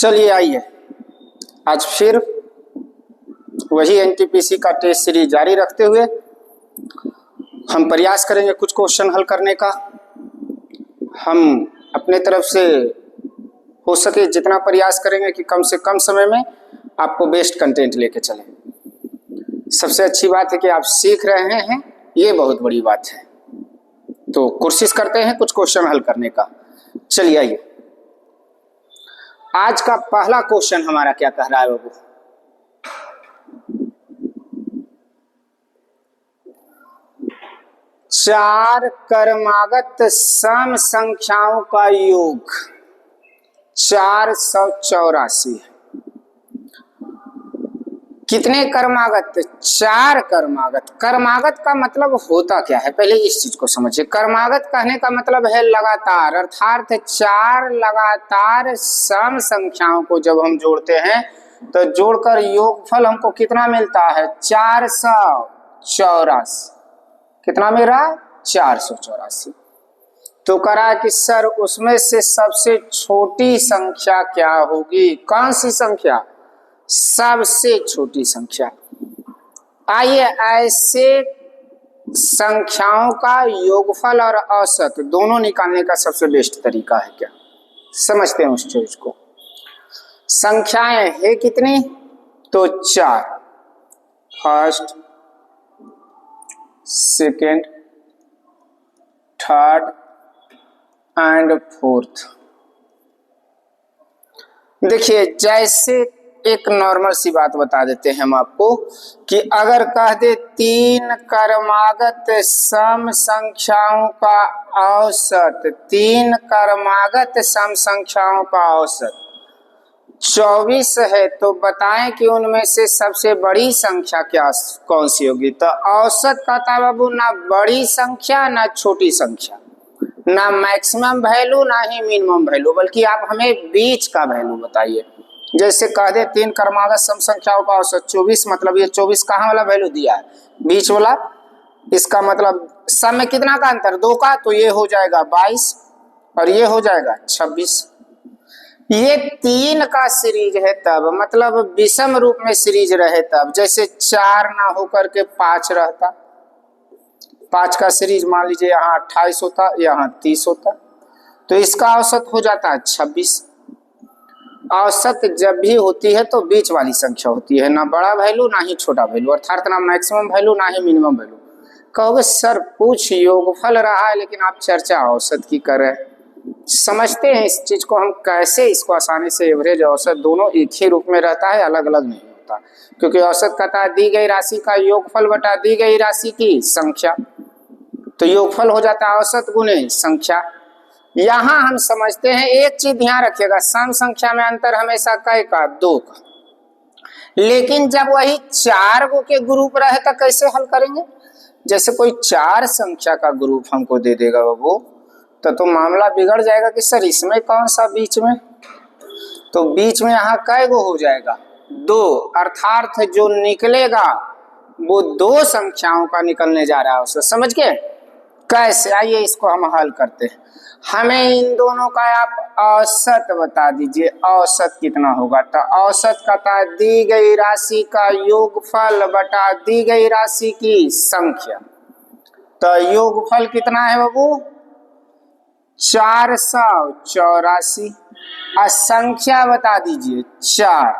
चलिए आइए आज फिर वही एनटीपीसी का टेस्ट सीरीज जारी रखते हुए हम प्रयास करेंगे कुछ क्वेश्चन हल करने का। हम अपने तरफ से हो सके जितना प्रयास करेंगे कि कम से कम समय में आपको बेस्ट कंटेंट लेके चलें। सबसे अच्छी बात है कि आप सीख रहे हैं, ये बहुत बड़ी बात है। तो कोशिश करते हैं कुछ क्वेश्चन हल करने का। चलिए आइए, आज का पहला क्वेश्चन हमारा क्या कह रहा है बाबू? चार क्रमागत सम संख्याओं का योग 484 है। कितने क्रमागत? चार क्रमागत। क्रमागत का मतलब होता क्या है, पहले इस चीज को समझिए। क्रमागत कहने का मतलब है लगातार, अर्थात चार लगातार सम संख्याओं को जब हम जोड़ते हैं तो जोड़कर योगफल हमको कितना मिलता है? 484। कितना मिल रहा है? 484। तो करा कि सर उसमें से सबसे छोटी संख्या क्या होगी? कौन सी संख्या? सबसे छोटी संख्या। आइए, ऐसे संख्याओं का योगफल और औसत दोनों निकालने का सबसे बेस्ट तरीका है क्या? समझते हैं उस चीज को। संख्याएं है कितनी? तो 4। First, second, third and fourth. देखिए, जैसे एक नॉर्मल सी बात बता देते हैं हम आपको कि अगर कह दे तीन क्रमागत सम संख्याओं का औसत, तीन क्रमागत सम संख्याओं का औसत 24 है, तो बताएं कि उनमें से सबसे बड़ी संख्या क्या कौन सी होगी? तो औसत कहता है बाबू ना बड़ी संख्या ना छोटी संख्या, ना मैक्सिमम वैल्यू ना ही मिनिमम वैल्यू, बल्कि आप हमें बीच का वैल्यू बताइए। जैसे कह दे तीन क्रमागत सम संख्याओं का औसत 24, मतलब ये 24 कहाँ वाला वैल्यू दिया है? बीच वाला। इसका मतलब सम में कितना का अंतर? 2 का, तो ये हो जाएगा 22 और ये हो जाएगा 26। ये 3 का सीरीज है तब, मतलब विषम रूप में सीरीज रहे तब। जैसे 4 ना होकर के 5 रहता, 5 का सीरीज मान लीजिए यहाँ 28 होता, यहाँ 30 होता, तो इसका औसत हो जाता है 26। औसत जब भी होती है तो बीच वाली संख्या होती है, ना बड़ा वैल्यू ना ही छोटा वैल्यू, अर्थात ना मैक्सिमम वैल्यू ना ही मिनिमम वैल्यू। कहोगे सर पूछ योगफल रहा है लेकिन आप चर्चा औसत की कर रहे हैं। समझते हैं इस चीज को हम कैसे, इसको आसानी से। एवरेज औसत दोनों एक ही रूप में रहता है, अलग अलग नहीं होता, क्योंकि औसत कहता है दी गई राशि का योगफल बटा दी गई राशि की संख्या, तो योगफल हो जाता है औसत गुने संख्या। यहां हम समझते हैं, एक चीज ध्यान रखिएगा, सम संख्या में अंतर हमेशा कै का? 2 का। लेकिन जब वही 4 गो के ग्रुप रहे तो कैसे हल करेंगे? जैसे कोई 4 संख्या का ग्रुप हमको दे देगा बाबू, तो मामला बिगड़ जाएगा कि सर इसमें कौन सा बीच में? तो बीच में यहाँ कै गो हो जाएगा? 2, अर्थात जो निकलेगा वो 2 संख्याओं का निकलने जा रहा है उसको। समझ गए कैसे? आइए इसको हम हल करते हैं। हमें इन दोनों का आप औसत बता दीजिए, औसत कितना होगा? तो औसत का दी गई राशि का योगफल बटा दी गई राशि की संख्या। तो योगफल कितना है बाबू? 484। और संख्या बता दीजिए 4,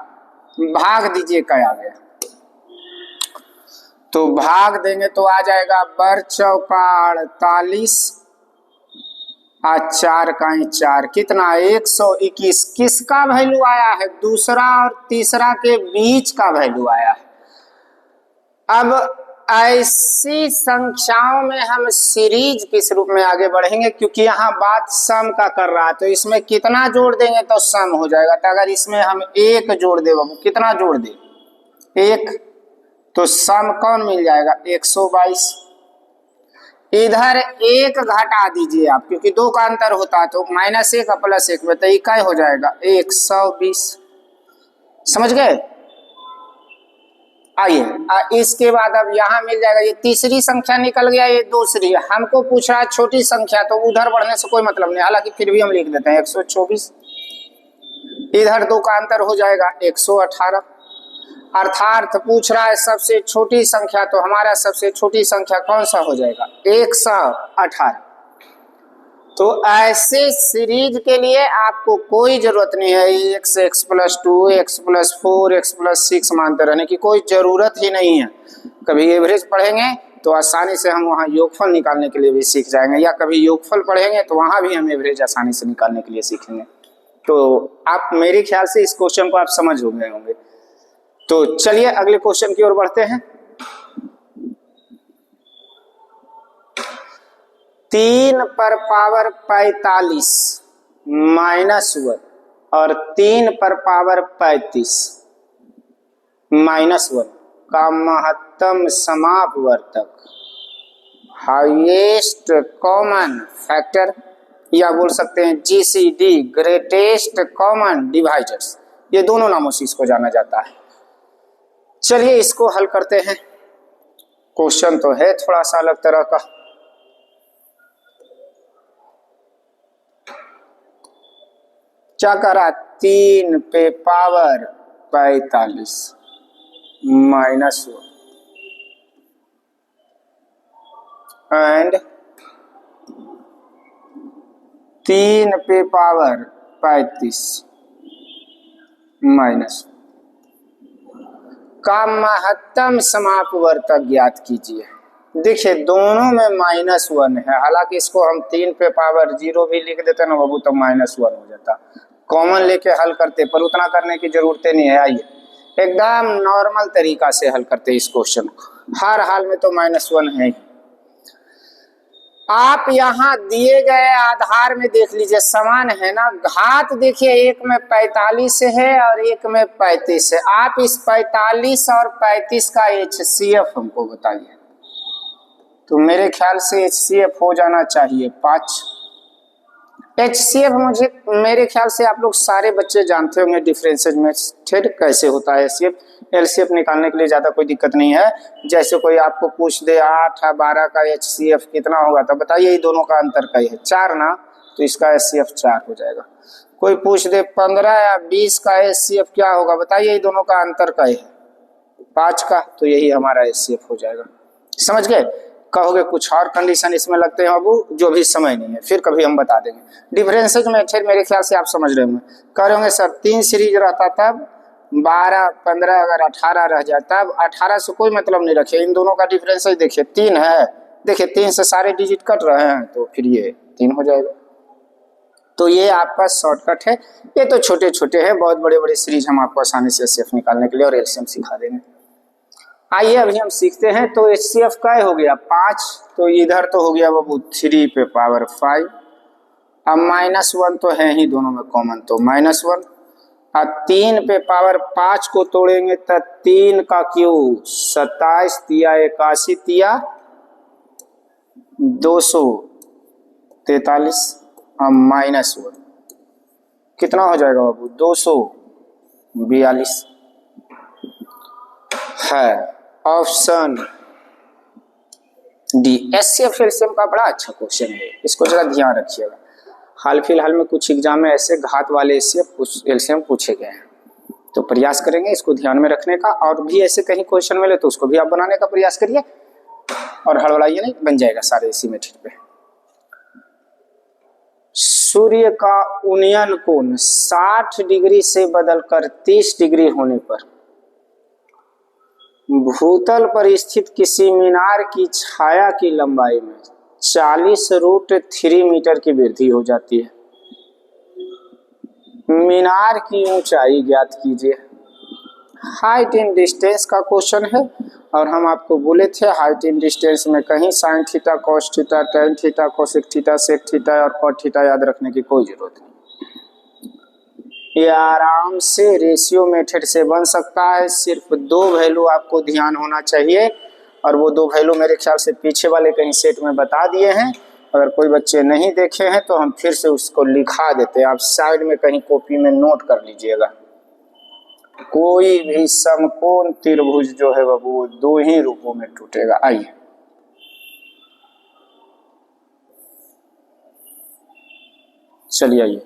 भाग दीजिए क्या आ गया? तो भाग देंगे तो आ जाएगा बर चौका 48 और 4 का 4, कितना? 121। किसका वैल्यू आया है? दूसरा और तीसरा के बीच का वैल्यू आया है। अब ऐसी संख्याओं में हम सीरीज किस रूप में आगे बढ़ेंगे? क्योंकि यहाँ बात सम का कर रहा है, तो इसमें कितना जोड़ देंगे तो सम हो जाएगा। तो अगर इसमें हम 1 जोड़ दे बाबू, कितना जोड़ दे? 1, तो सम कौन मिल जाएगा? 122। इधर 1 घटा दीजिए आप, क्योंकि 2 का अंतर होता है, तो -1 और +1 में तो इकाई हो जाएगा 120। समझ गए? आइए इसके बाद अब यहाँ मिल जाएगा, ये तीसरी संख्या निकल गया, ये दूसरी। हमको पूछ रहा है छोटी संख्या, तो उधर बढ़ने से कोई मतलब नहीं, हालांकि फिर भी हम लिख देते हैं 124। इधर 2 का अंतर हो जाएगा 118। अर्थात पूछ रहा है सबसे छोटी संख्या, तो हमारा सबसे छोटी संख्या कौन सा हो जाएगा 118। तो ऐसे सीरीज के लिए आपको कोई जरूरत नहीं है x plus 2 x plus 4 x plus 6 मानते रहने की, कोई जरूरत ही नहीं है। कभी एवरेज पढ़ेंगे तो आसानी से हम वहाँ योगफल निकालने के लिए भी सीख जाएंगे, या कभी योगफल पढ़ेंगे तो वहाँ भी हम एवरेज आसानी से निकालने के लिए सीखेंगे। तो आप मेरे ख्याल से इस क्वेश्चन को आप समझ हो गए होंगे। तो चलिए अगले क्वेश्चन की ओर बढ़ते हैं। 3 पर पावर 45 माइनस 1 और 3 पर पावर 35 माइनस 1 का महत्तम समापवर्तक हाईएस्ट कॉमन फैक्टर, या बोल सकते हैं GCD ग्रेटेस्ट कॉमन डिवाइजर्स, ये दोनों नामों से इसको जाना जाता है। चलिए इसको हल करते हैं। क्वेश्चन तो है थोड़ा सा अलग तरह का। क्या करा 3 पे पावर 45 माइनस 1 एंड 3 पे पावर 35 माइनस का महत्तम समापवर्तक ज्ञात कीजिए। देखिए दोनों में -1 है, हालांकि इसको हम 3 पे पावर 0 भी लिख देते ना बाबू तो -1 हो जाता। कॉमन लेके हल करते, पर उतना करने की जरूरत नहीं है। आइए एकदम नॉर्मल तरीका से हल करते इस क्वेश्चन को। हर हाल में तो -1 है ही। आप यहाँ दिए गए आधार में देख लीजिए समान है ना, घात देखिए एक में 45 है और एक में 35 है। आप इस 45 और 35 का HCF हमको बताइए। तो मेरे ख्याल से HCF हो जाना चाहिए 5। HCF मेरे ख्याल से आप लोग सारे बच्चे जानते होंगे डिफरेंसेज में कैसे होता है HCF। LCF निकालने के लिए ज़्यादा कोई दिक्कत नहीं है। जैसे कोई आपको पूछ दे 8 और 12 का HCF कितना होगा, तो बताइए ये दोनों का अंतर क्या है 4 ना, तो इसका HCF 4 हो जाएगा। कोई पूछ दे 15 या 20 का HCF क्या होगा, बताइए ये दोनों का अंतर क्या है 5 का, तो यही हमारा HCF हो जाएगा। समझ गए? कहोगे कुछ और कंडीशन इसमें लगते हैं बाबू, जो भी समय नहीं है फिर कभी हम बता देंगे। डिफरेंसेज में फिर मेरे ख्याल से आप समझ रहे होंगे। कह रहे होंगे सर 3 सीरीज रहता तब 12 15 अगर 18 रह जाता, तब 18 से कोई मतलब नहीं रखे। इन दोनों का डिफरेंसेज देखिए 3 है, देखिए 3 से सारे डिजिट कट रहे हैं तो फिर ये 3 हो जाएगा। तो ये आपका शॉर्टकट है। ये तो छोटे छोटे हैं, बहुत बड़े बड़े सीरीज हम आपको आसानी से HCF निकालने के लिए और LCM सिखा देंगे। आइए अभी हम सीखते हैं। तो HCF का हो गया 5, तो इधर तो हो गया बाबू 3 पे पावर 5। अब -1 तो है ही दोनों में कॉमन, तो -1। अब 3 पे पावर 5 को तोड़ेंगे तो 3 का क्यूब 27 तिया 81 तिया 243 और -1 कितना हो जाएगा बाबू 242 है ऑप्शन डी। HCF LCM का बड़ा अच्छा क्वेश्चन है, इसको जरा ध्यान रखिएगा। हाल फिलहाल में कुछ एग्जाम में ऐसे घात वाले HCF LCM पूछे गए हैं, तो प्रयास करेंगे इसको ध्यान में रखने का। और भी ऐसे कहीं क्वेश्चन मिले तो उसको भी आप बनाने का प्रयास करिए और हड़बड़ाइए नहीं, बन जाएगा सारे इसी मेथड पे। सूर्य का उन्नयन कोण 60 डिग्री से बदलकर 30 डिग्री होने पर भूतल पर स्थित किसी मीनार की छाया की लंबाई में 40√3 मीटर की वृद्धि हो जाती है। मीनार की ऊंचाई ज्ञात कीजिए। हाइट इन डिस्टेंस का क्वेश्चन है, और हम आपको बोले थे हाइट इन डिस्टेंस में कहीं sine theta cos theta tan theta cosec theta sec theta और कॉट थीटा याद रखने की कोई जरूरत नहीं। ये आराम से रेशियो मेथड से बन सकता है। सिर्फ 2 वैल्यू आपको ध्यान होना चाहिए, और वो 2 वैल्यू मेरे ख्याल से पीछे वाले कहीं सेट में बता दिए हैं। अगर कोई बच्चे नहीं देखे हैं तो हम फिर से उसको लिखा देते हैं, आप साइड में कहीं कॉपी में नोट कर लीजिएगा। कोई भी समकोण त्रिभुज जो है वो 2 ही रूपों में टूटेगा। आइए चलिए आइए,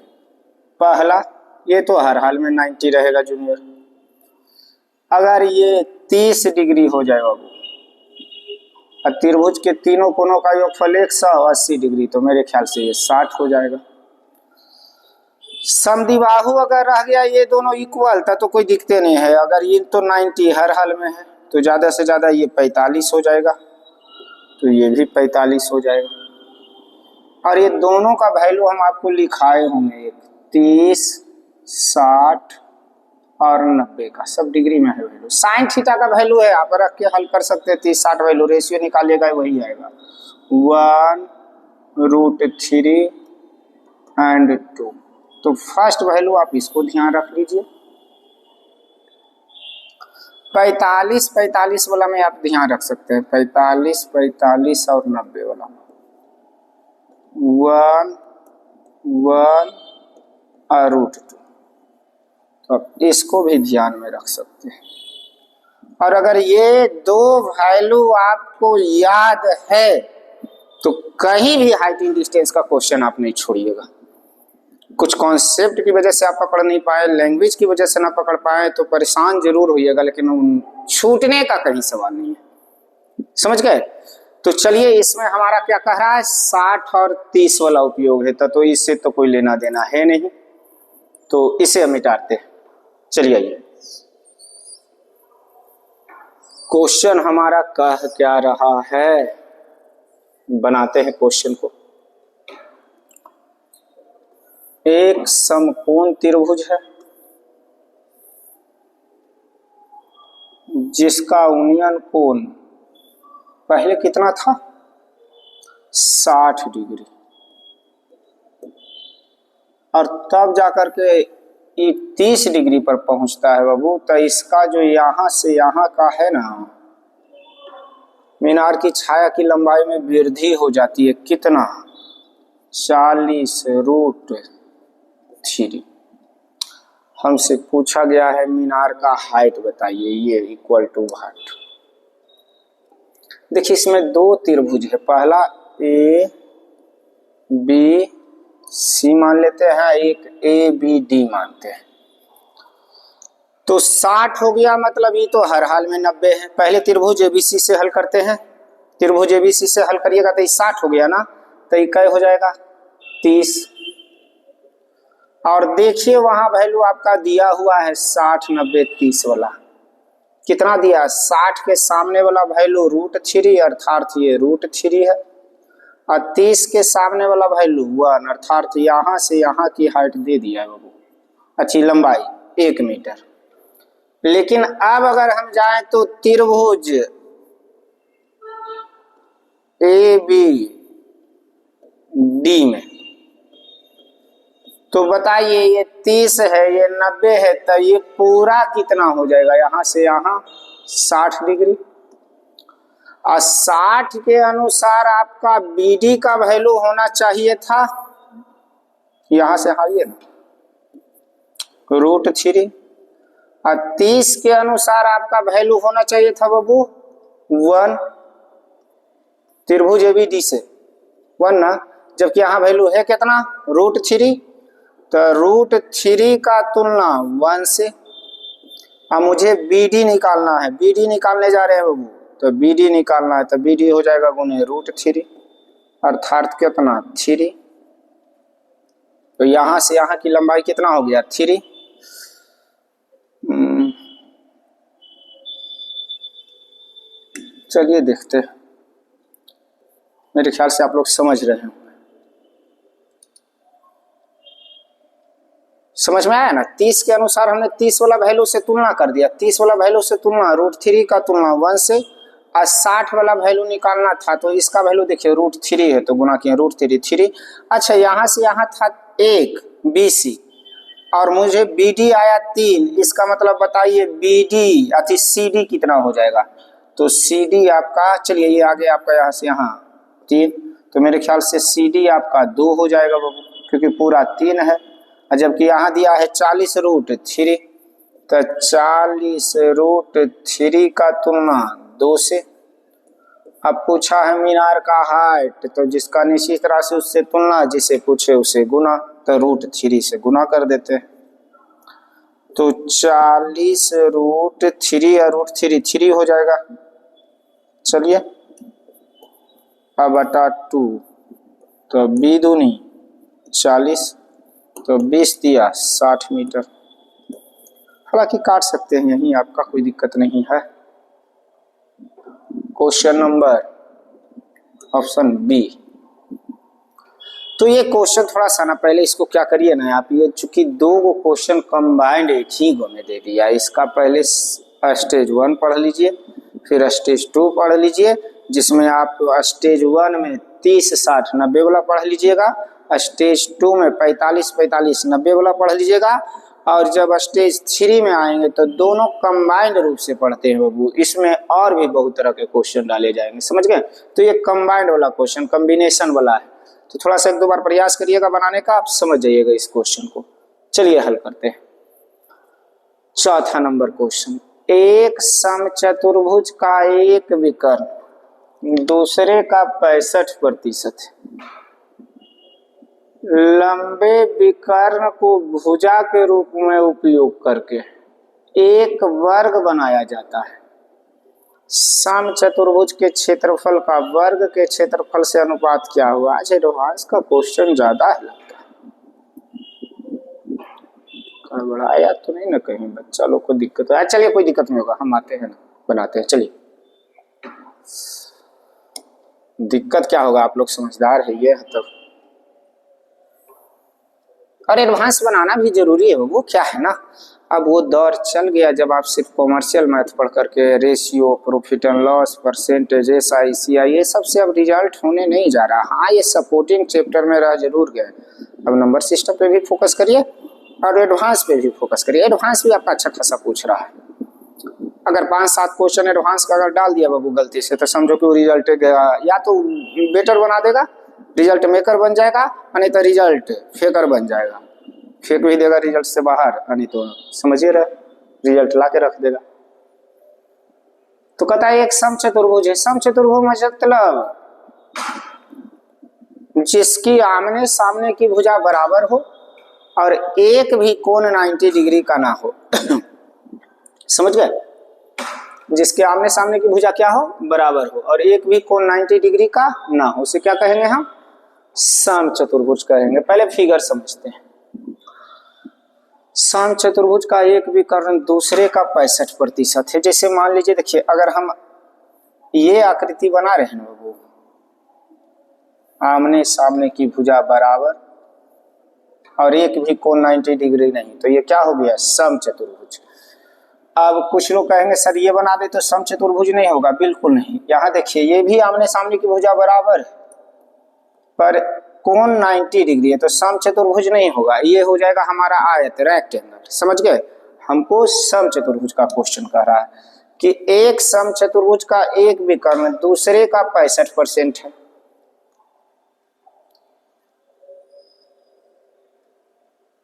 पहला ये तो हर हाल में 90 रहेगा जूनियर। अगर ये 30 डिग्री हो जाए बाबू और त्रिभुज के तीनों कोनों का योगफल 180 डिग्री, तो मेरे ख्याल से ये 60 हो जाएगा। समद्विबाहु अगर रह गया ये दोनों इक्वल था तो कोई दिक्कत नहीं है। अगर ये तो 90 हर हाल में है तो ज्यादा से ज्यादा ये 45 हो जाएगा, तो ये भी 45 हो जाएगा। और ये दोनों का वैल्यू हम आपको लिखाए होंगे, 30, 60 और 90 का सब डिग्री में है वैल्यू। साइन थीटा का वैल्यू है, आप रख के हल कर सकते हैं। 30, 60 वैल्यू रेशियो निकालिएगा वही आएगा 1√3 एंड 2। तो फर्स्ट वैल्यू आप इसको ध्यान रख लीजिए। 45 वाला में आप ध्यान रख सकते हैं, 45 और 90 वाला 1√2, तो आप इसको भी ध्यान में रख सकते हैं। और अगर ये दो वैल्यू आपको याद है तो कहीं भी हाइट इन डिस्टेंस का क्वेश्चन आप नहीं छोड़िएगा। कुछ कॉन्सेप्ट की वजह से आप पकड़ नहीं पाए, लैंग्वेज की वजह से ना पकड़ पाए तो परेशान जरूर होइएगा, लेकिन छूटने का कहीं सवाल नहीं है। समझ गए? तो चलिए, इसमें हमारा क्या कह रहा है, 60 और 30 वाला उपयोग है, तो इससे तो कोई लेना देना है नहीं, तो इसे हम मिटाते हैं। चलिए आइए, क्वेश्चन हमारा कह क्या रहा है, बनाते हैं क्वेश्चन को। एक समकोण त्रिभुज है जिसका उन्नयन कोण पहले कितना था, 60 डिग्री, और तब जाकर के 30 डिग्री पर पहुंचता है बाबू। तो इसका जो यहां से यहां का है ना, मीनार की छाया की लंबाई में वृद्धि हो जाती है, कितना, 40√3। हमसे पूछा गया है मीनार का हाइट बताइए, ये इक्वल टू व्हाट। देखिए, इसमें दो त्रिभुज है, पहला ए बी सी मान लेते हैं, एक ए बी डी मानते हैं। तो 60 हो गया, मतलब ये तो हर हाल में 90 है। पहले त्रिभुज एबीसी से हल करते हैं, त्रिभुज एबीसी से हल करिएगा तो ये 60 हो गया ना, तो ये क्या हो जाएगा, 30। और देखिए वहां वैल्यू आपका दिया हुआ है 60, 90, 30 वाला, कितना दिया, 60 के सामने वाला वैल्यू √3 अर्थात ये √3 है, और 30 के सामने वाला वैल्यू 1 अर्थात यहाँ से यहाँ की हाइट दे दिया है बाबू, अच्छी लंबाई 1 मीटर। लेकिन अब अगर हम जाएं तो त्रिभुज ए बी डी में, तो बताइए ये 30 है, ये 90 है, तो ये पूरा कितना हो जाएगा, यहां से यहां 60 डिग्री। और 60 के अनुसार आपका BD का वैल्यू होना चाहिए था, यहां से हाइए ना, √3। और 30 के अनुसार आपका वैल्यू होना चाहिए था बाबू 1, त्रिभुज ABD से 1 ना, जबकि यहाँ वैल्यू है कितना, √3, तो √3 का तुलना 1 से। अब मुझे BD निकालना है, BD निकालने जा रहे हैं बाबू, तो BD निकालना है तो BD हो जाएगा गुने √3 अर्थात कितना, 3। तो यहां से यहां की लंबाई कितना हो गया, 3। चलिए देखते हैं, मेरे ख्याल से आप लोग समझ रहे हैं, समझ में आया ना। 30 के अनुसार हमने 30 वाला वैल्यू से तुलना कर दिया, 30 वाला वैल्यू से तुलना, √3 का तुलना 1 से, और 60 वाला वैल्यू निकालना था, तो इसका वैल्यू देखिए √3 है तो गुना किया √3। अच्छा, यहाँ से यहाँ था 1 BC और मुझे BD आया 3, इसका मतलब बताइए BD अति CD कितना हो जाएगा, तो CD आपका, चलिए ये आगे आपका यहाँ से यहाँ 3, तो मेरे ख्याल से CD आपका 2 हो जाएगा बाबू, क्योंकि पूरा 3 है, जबकि यहाँ दिया है 40√3, तो 40√3 का तुलना 2 से। अब पूछा है मीनार का हाइट, तो जिसका निश्चित राशि उससे तुलना, जिसे पूछे उसे गुना, तो √3 से गुना कर देते हैं। तो 40√3 और √3 हो जाएगा। चलिए अब बटा 2, तो 2 दूनी 40, तो 20 दिया 60 मीटर। हालांकि काट सकते हैं यहीं, आपका कोई दिक्कत नहीं है। Question number option B. तो ये क्वेश्चन थोड़ा सा ना, पहले इसको क्या करिए ना आप, ये चूंकि 2 क्वेश्चन कंबाइंड एक ही गो में दे दिया, इसका पहले स्टेज 1 पढ़ लीजिए, फिर स्टेज 2 पढ़ लीजिए, जिसमें आप स्टेज 1 में 30, 60, 90 वाला पढ़ लीजिएगा, स्टेज 2 में 45, 45, 90 वाला पढ़ लीजिएगा, और जब स्टेज 3 में आएंगे तो दोनों कंबाइंड रूप से पढ़ते हैं बाबू। इसमें और भी बहुत तरह के क्वेश्चन डाले जाएंगे, समझ गए। तो ये कंबाइंड वाला क्वेश्चन, कॉम्बिनेशन वाला है, तो थोड़ा सा 1-2 बार प्रयास करिएगा बनाने का, आप समझ जाइएगा इस क्वेश्चन को। चलिए हल करते हैं। चौथा नंबर क्वेश्चन, एक समचतुर्भुज का एक विकर्ण दूसरे का 65% लंबे विकर्ण को भुजा के रूप में उपयोग करके एक वर्ग बनाया जाता है। समचतुर्भुज के क्षेत्रफल का वर्ग के क्षेत्रफल से अनुपात क्या हुआ? आज एडवांस का क्वेश्चन ज्यादा है लगता है, गड़बड़ाया तो नहीं ना कहीं बच्चा लोग को दिक्कत है? चलिए कोई दिक्कत नहीं होगा, हम आते हैं ना, बनाते हैं। चलिए, दिक्कत क्या होगा, आप लोग समझदार है ये तब। और एडवांस बनाना भी जरूरी है, वो क्या है ना, अब वो दौर चल गया जब आप सिर्फ कॉमर्शियल मैथ पढ़ करके ratio, profit and loss, percentage, SI, CI, ये सब से अब रिजल्ट होने नहीं जा रहा। हाँ, ये सपोर्टिंग चैप्टर में रह जरूर गए। अब नंबर सिस्टम पे भी फोकस करिए और एडवांस पे भी फोकस करिए। एडवांस भी आपका अच्छा खासा पूछ रहा है। अगर 5-7 क्वेश्चन एडवांस का अगर डाल दिया बाबू गलती से, तो समझो कि वो रिजल्ट या तो बेटर बना देगा, रिजल्ट मेकर बन जाएगा, नहीं तो रिजल्ट फेकर बन जाएगा। फेक भी देगा रिजल्ट से बाहर, नहीं तो समझिए रहे रिजल्ट ला के रख देगा। तो कहता है एक समचतुर्भुज है। समचतुर्भुज मतलब जिसकी आमने सामने की भुजा बराबर हो और एक भी कोण 90 डिग्री का ना हो। समझ गए? जिसके आमने सामने की भुजा क्या हो? बराबर हो, और एक भी कोण 90 डिग्री का ना हो, उसे क्या कहेंगे हम? समचतुर्भुज कहेंगे। पहले फिगर समझते हैं। समचतुर्भुज का एक विकर्ण दूसरे का 65% है। जैसे मान लीजिए, देखिए अगर हम ये आकृति बना रहे हैं बाबू, आमने सामने की भुजा बराबर और एक भी कोण 90 डिग्री नहीं, तो ये क्या हो गया? समचतुर्भुज। अब कुछ लोग कहेंगे सर ये बना दे तो समचतुर्भुज नहीं होगा। बिल्कुल नहीं। यहाँ देखिए, ये भी आमने सामने की भुजा बराबर है पर कोण 90 डिग्री है, तो समचतुर्भुज नहीं होगा। ये हो जाएगा हमारा आयत, रेक्टेंगल। समझ गए? हमको समचतुर्भुज का क्वेश्चन कह रहा है कि एक समचतुर्भुज का एक विकर्ण दूसरे का 65% है।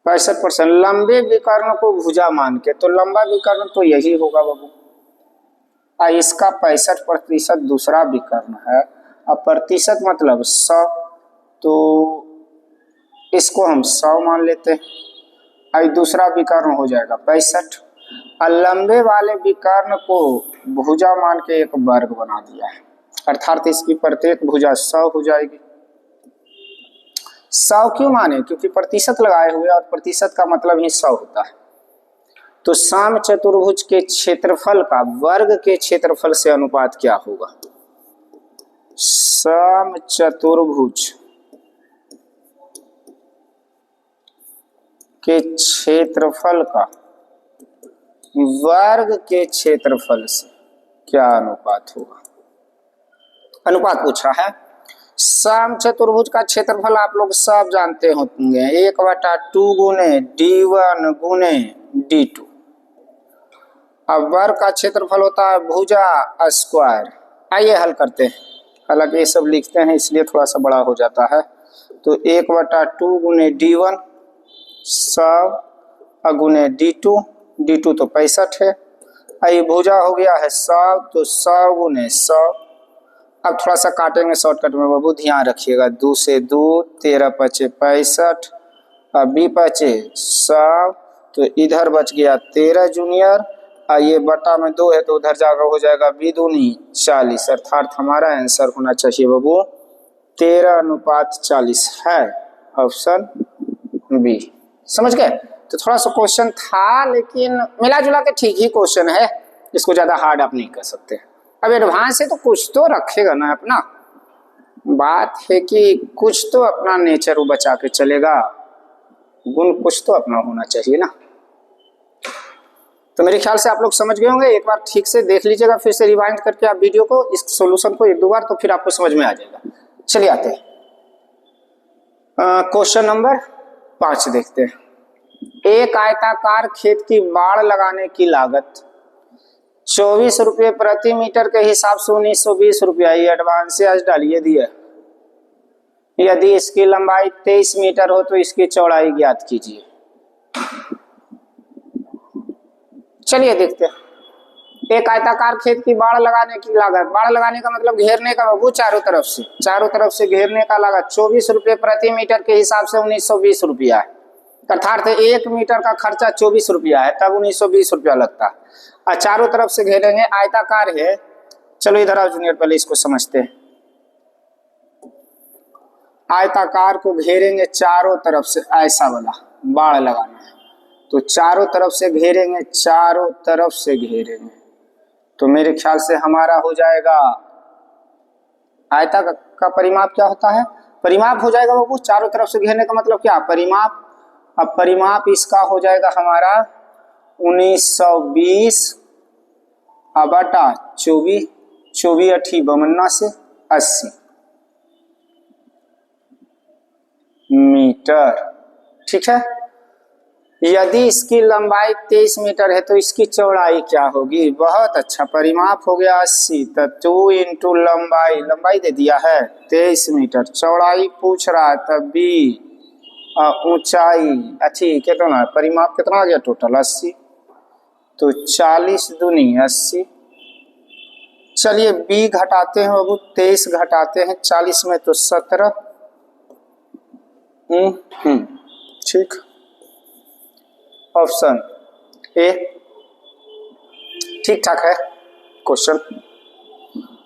%, लंबे विकर्ण को भुजा मान के, तो लंबा विकर्ण तो यही होगा बाबू। इसका 65% दूसरा विकर्ण है। अब प्रतिशत मतलब 100, तो इसको हम 100 मान लेते हैं। दूसरा विकर्ण हो जाएगा 65, और लंबे वाले विकर्ण को भुजा मान के एक वर्ग बना दिया है, अर्थात इसकी प्रत्येक भुजा 100 हो जाएगी। 100 क्यों माने? क्योंकि प्रतिशत लगाए हुए, और प्रतिशत का मतलब ही 100 होता है। तो समचतुर्भुज के क्षेत्रफल का वर्ग के क्षेत्रफल से अनुपात क्या होगा? समचतुर्भुज के क्षेत्रफल का वर्ग के क्षेत्रफल से क्या अनुपात होगा? अनुपात पूछा है। समचतुर्भुज का क्षेत्रफल आप लोग सब जानते होंगे, 1/2 गुने D1 गुने D2। अब वर्ग का क्षेत्रफल होता है भुजा स्क्वायर। आइए हल करते हैं। हालांकि ये सब लिखते हैं इसलिए थोड़ा सा बड़ा हो जाता है। तो 1/2 गुने D1 100 गुने D2, D2 तो 65 है। ये भुजा हो गया है 100, तो 100 गुने 100। अब थोड़ा सा काटेंगे शॉर्टकट में बाबू, ध्यान रखिएगा। 2 से 2, 13 × 5 = 65, और 2 × 5 = 100, तो इधर बच गया 13 जूनियर, और ये बटा में 2 है तो उधर जाकर हो जाएगा 2 दूनी 40, अर्थात हमारा आंसर होना चाहिए बाबू 13:40 है, ऑप्शन बी। समझ गए? तो थोड़ा सा क्वेश्चन था लेकिन मिला जुला के ठीक ही क्वेश्चन है, इसको ज्यादा हार्ड आप नहीं कर सकते। अब एडवांस है तो कुछ तो रखेगा ना अपना, बात है कि कुछ तो अपना नेचर वो बचा के चलेगा, गुण कुछ तो अपना होना चाहिए ना। तो मेरे ख्याल से आप लोग समझ गए होंगे, एक बार ठीक से देख लीजिएगा, फिर से रिवाइंड करके आप वीडियो को, इस सॉल्यूशन को 1-2 बार, तो फिर आपको समझ में आ जाएगा। चलिए आते हैं क्वेश्चन नंबर 5 देखते हैं। एक आयताकार खेत की बाड़ लगाने की लागत 24 रुपये प्रति मीटर के हिसाब से 1920 रुपया, ये एडवांस आज डालिए दिया। यदि इसकी लंबाई 23 मीटर हो तो इसकी चौड़ाई ज्ञात कीजिए। चलिए देखते हैं। एक आयताकार खेत की बाड़ लगाने की लागत, बाड़ लगाने का मतलब घेरने का बाबू, चारों तरफ से घेरने का लागत 24 रुपये प्रति मीटर के हिसाब से 1920 रुपया है, अर्थात 1 मीटर का खर्चा 24 रुपया है, तब 1920 रुपया लगता है। और चारों तरफ से घेरेंगे, आयताकार है। चलो इधर आओ जूनियर, पहले इसको समझते हैं। आयताकार को घेरेंगे चारों तरफ से, ऐसा वाला बाड़ लगाना है तो चारों तरफ से घेरेंगे, चारों तरफ से घेरेंगे, तो मेरे ख्याल से हमारा हो जाएगा, आयता का परिमाप क्या होता है, परिमाप हो जाएगा बाबू, चारों तरफ से घेरने का मतलब क्या, परिमाप। अब परिमाप इसका हो जाएगा हमारा 1920 बटा 24, 24 अठी 52 से 80 मीटर, ठीक है। यदि इसकी लंबाई 23 मीटर है तो इसकी चौड़ाई क्या होगी, बहुत अच्छा, परिमाप हो गया 80, तो 2 इंटू लंबाई दे दिया है 23 मीटर, चौड़ाई पूछ रहा है तब भी, ऊंचाई अच्छी कितना, परिमाप कितना आ गया टोटल 80, तो 40 दूनी 80। चलिए बी घटाते हैं बाबू, 23 घटाते हैं 40 में तो 17, ठीक, ऑप्शन ए ठीक ठाक है क्वेश्चन।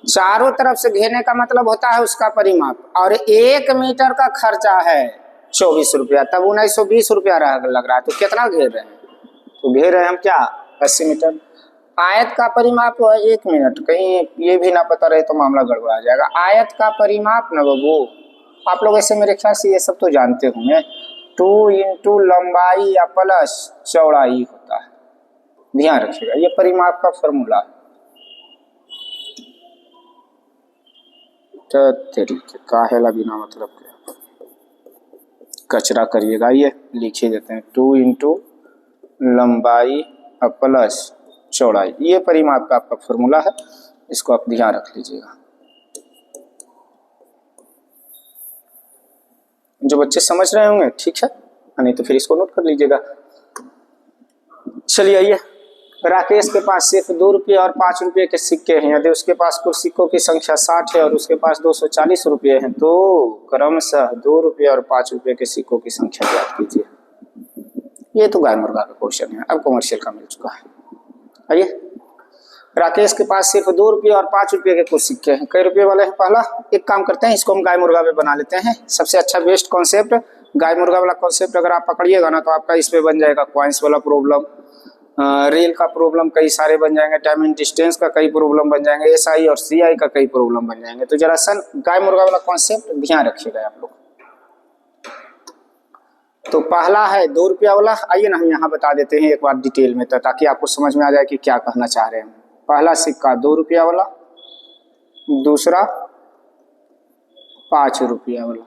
चारों तरफ से घेरने का मतलब होता है उसका परिमाप, और 1 मीटर का खर्चा है 24 रुपया, तब 1920 रुपया लग रहा है, तो कितना घेर रहे हैं, तो घेर रहे हैं हम क्या 80 मीटर। आयत का परिमाप 1 मिनट, कहीं ये भी ना पता रहे तो मामला गड़बड़ा जाएगा। आयत का परिमाप ना बाबू, आप लोग ऐसे मेरे ख्याल से ये सब तो जानते होंगे, 2 इंटू लंबाई या प्लस चौड़ाई होता है, ध्यान रखिएगा, ये परिमाप का फॉर्मूला है। तो तरीके काहेला बिना मतलब के कचरा करिएगा, ये लिख ही देते हैं 2 इंटू लंबाई प्लस चौड़ाई, ये परिमाप का आपका फॉर्मूला है, इसको आप ध्यान रख लीजिएगा। जो बच्चे समझ रहे होंगे ठीक है, नहीं तो फिर इसको नोट कर लीजिएगा। चलिए आइए, राकेश के पास सिर्फ 2 रुपये और 5 रुपये के सिक्के हैं। यदि उसके पास कुल सिक्कों की संख्या 60 है और उसके पास 240 रुपये हैं तो क्रमशः 2 रुपये और 5 रुपये के सिक्कों की संख्या ज्ञात कीजिए। ये तो गाय मुर्गा का क्वेश्चन है, अब कमर्शियल का मिल चुका है। आइए, राकेश के पास सिर्फ 2 रुपये और 5 रुपये के कुछ सिक्के हैं। कई रुपये वाले हैं? पहला एक काम करते हैं, इसको हम गाय मुर्गा में बना लेते हैं। सबसे अच्छा बेस्ट कॉन्सेप्ट गाय मुर्गा वाला कॉन्सेप्ट अगर आप पकड़िएगा ना तो आपका इस पे बन जाएगा कॉइन्स वाला प्रॉब्लम, रेल का प्रॉब्लम कई सारे बन जाएंगे, टाइम एंड डिस्टेंस का कई प्रॉब्लम बन जाएंगे, एसआई और सीआई का कई प्रॉब्लम बन जाएंगे। तो जरा सन गाय मुर्गा वाला कॉन्सेप्ट ध्यान रखिएगा आप लोग। तो पहला है 2 रुपया वाला, आइए ना हम यहाँ बता देते हैं एक बार डिटेल में तो ताकि आपको समझ में आ जाए कि क्या कहना चाह रहे हैं। पहला सिक्का 2 रुपया वाला, दूसरा 5 रुपया वाला।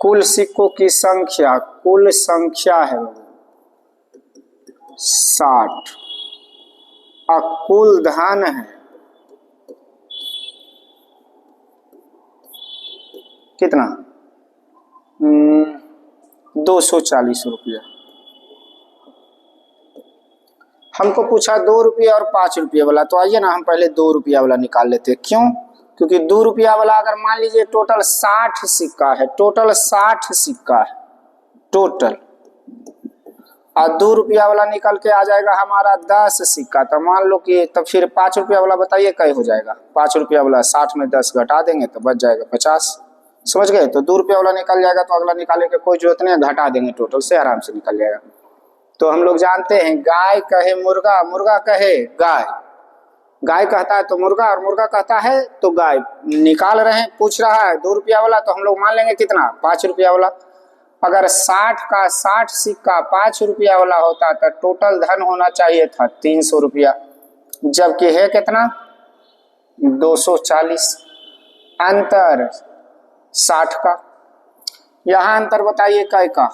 कुल सिक्कों की संख्या, कुल संख्या है 60 और कुल धन है कितना 240 रुपया। हमको पूछा 2 रुपया और 5 रुपये वाला, तो आइए ना हम पहले 2 रुपया वाला निकाल लेते हैं। क्यों? क्योंकि 2 रुपया वाला अगर मान लीजिए टोटल 60 सिक्का है, टोटल 60 सिक्का है टोटल, और 2 रुपया वाला निकल के आ जाएगा हमारा 10 सिक्का। तो मान लो कि तब फिर 5 रुपया वाला बताइए कै हो जाएगा। 5 रुपया वाला 60 में 10 घटा देंगे तो बच जाएगा 50। समझ गए। तो 2 रुपया वाला निकल जाएगा तो अगला निकालने की कोई जरूरत नहीं है, घटा देंगे टोटल से आराम से निकल जाएगा। तो हम लोग जानते हैं गाय कहे मुर्गा, मुर्गा कहे गाय, गाय कहता है तो मुर्गा और मुर्गा कहता है तो गाय। निकाल रहे हैं, पूछ रहा है 2 रुपया वाला, तो हम लोग मान लेंगे कितना 5 रुपया वाला। अगर 60 का 60 सिक्का 5 रुपया वाला होता तो टोटल धन होना चाहिए था 300 रुपया, जबकि है कितना 240। अंतर 60 का। यहाँ अंतर बताइए कै का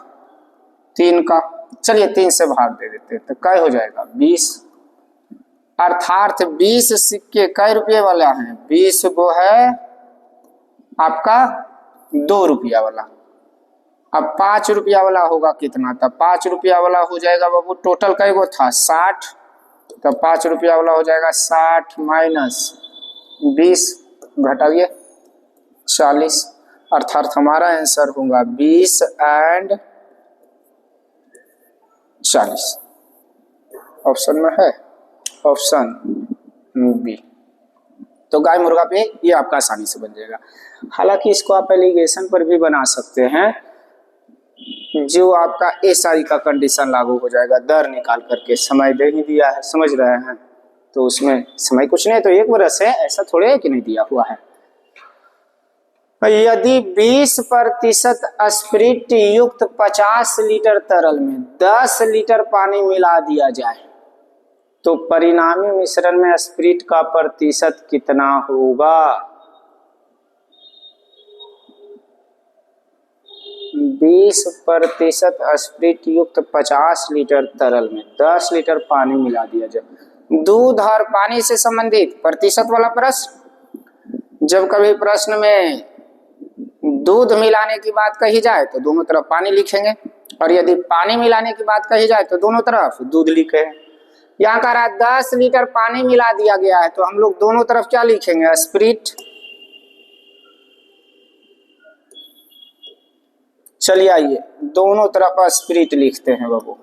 3 का। चलिए 3 से भाग दे देते हैं तो कै हो जाएगा 20। अर्थात 20 सिक्के कै रुपये वाला हैं, 20 गो है आपका 2 रुपया वाला। अब 5 रुपया वाला होगा कितना, तब 5 रुपया वाला हो जाएगा बाबू टोटल कै गो था 60, तो 5 रुपया वाला हो जाएगा 60 माइनस 20 घटाइए 40। अर्थात हमारा आंसर होगा 20 एंड 40। ऑप्शन में है ऑप्शन बी। तो गाय मुर्गा पे ये आपका आसानी से बन जाएगा। हालांकि इसको आप एलिगेशन पर भी बना सकते हैं, जो आपका एसआई का कंडीशन लागू हो जाएगा। दर निकाल करके समय दे ही दिया है, समझ रहे हैं, तो उसमें समय कुछ नहीं तो 1 बरस है, ऐसा थोड़े है कि नहीं दिया हुआ है। यदि 20% स्पिरिट युक्त 50 लीटर तरल में 10 लीटर पानी मिला दिया जाए तो परिणामी मिश्रण में स्पिरिट का प्रतिशत कितना होगा। 20% स्पिरिट युक्त 50 लीटर तरल में 10 लीटर पानी मिला दिया जाए। दूध और पानी से संबंधित प्रतिशत वाला प्रश्न। जब कभी प्रश्न में दूध मिलाने की बात कही जाए तो दोनों तरफ पानी लिखेंगे, और यदि पानी मिलाने की बात कही जाए तो दोनों तरफ दूध लिखे। यहाँ कह रहा है 10 लीटर पानी मिला दिया गया है, तो हम लोग दोनों तरफ क्या लिखेंगे स्पिरिट। चलिए आइए दोनों तरफ स्पिरिट लिखते हैं बाबू।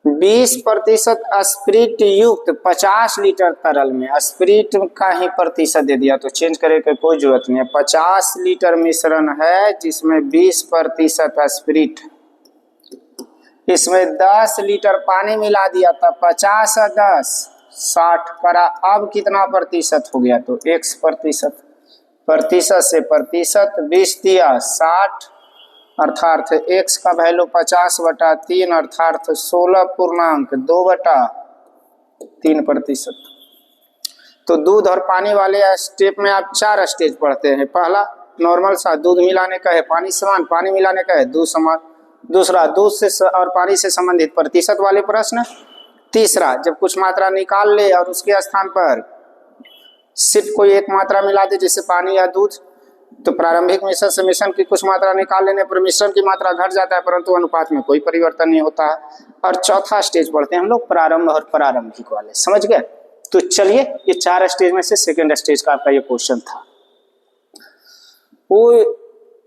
बीस प्रतिशत स्पिरिट युक्त 50 लीटर तरल में, स्पिरिट का ही प्रतिशत दे दिया तो चेंज करे की कोई जरूरत नहीं है। 50 लीटर मिश्रण है जिसमें 20% स्पिरिट, इसमें 10 लीटर पानी मिला दिया था। 50 और 10 60 करा। अब कितना प्रतिशत हो गया तो x प्रतिशत, प्रतिशत से प्रतिशत 20 दिया 60, अर्थात x का वैल्यू 50/3 अर्थात 16.2/3%। तो दूध और पानी वाले स्टेप में आप 4 स्टेज पढ़ते हैं। पहला नॉर्मल सा दूध मिलाने का है, पानी समान, पानी मिलाने का है दूध समान। दूसरा दूध से और पानी से संबंधित प्रतिशत वाले प्रश्न। तीसरा जब कुछ मात्रा निकाल ले और उसके स्थान पर सिर्फ कोई एक मात्रा मिला दे जैसे पानी या दूध, तो प्रारंभिक मिश्रण से मिश्रण की कुछ मात्रा निकाल लेने पर मिश्रण की मात्रा घट जाता है परंतु अनुपात में कोई परिवर्तन नहीं होता है। और चौथा स्टेज पढ़ते हैं हम लोग प्रारंभ और प्रारंभिक वाले। समझ गए। तो चलिए ये 4 स्टेज में से सेकेंड स्टेज का आपका ये क्वेश्चन था। वो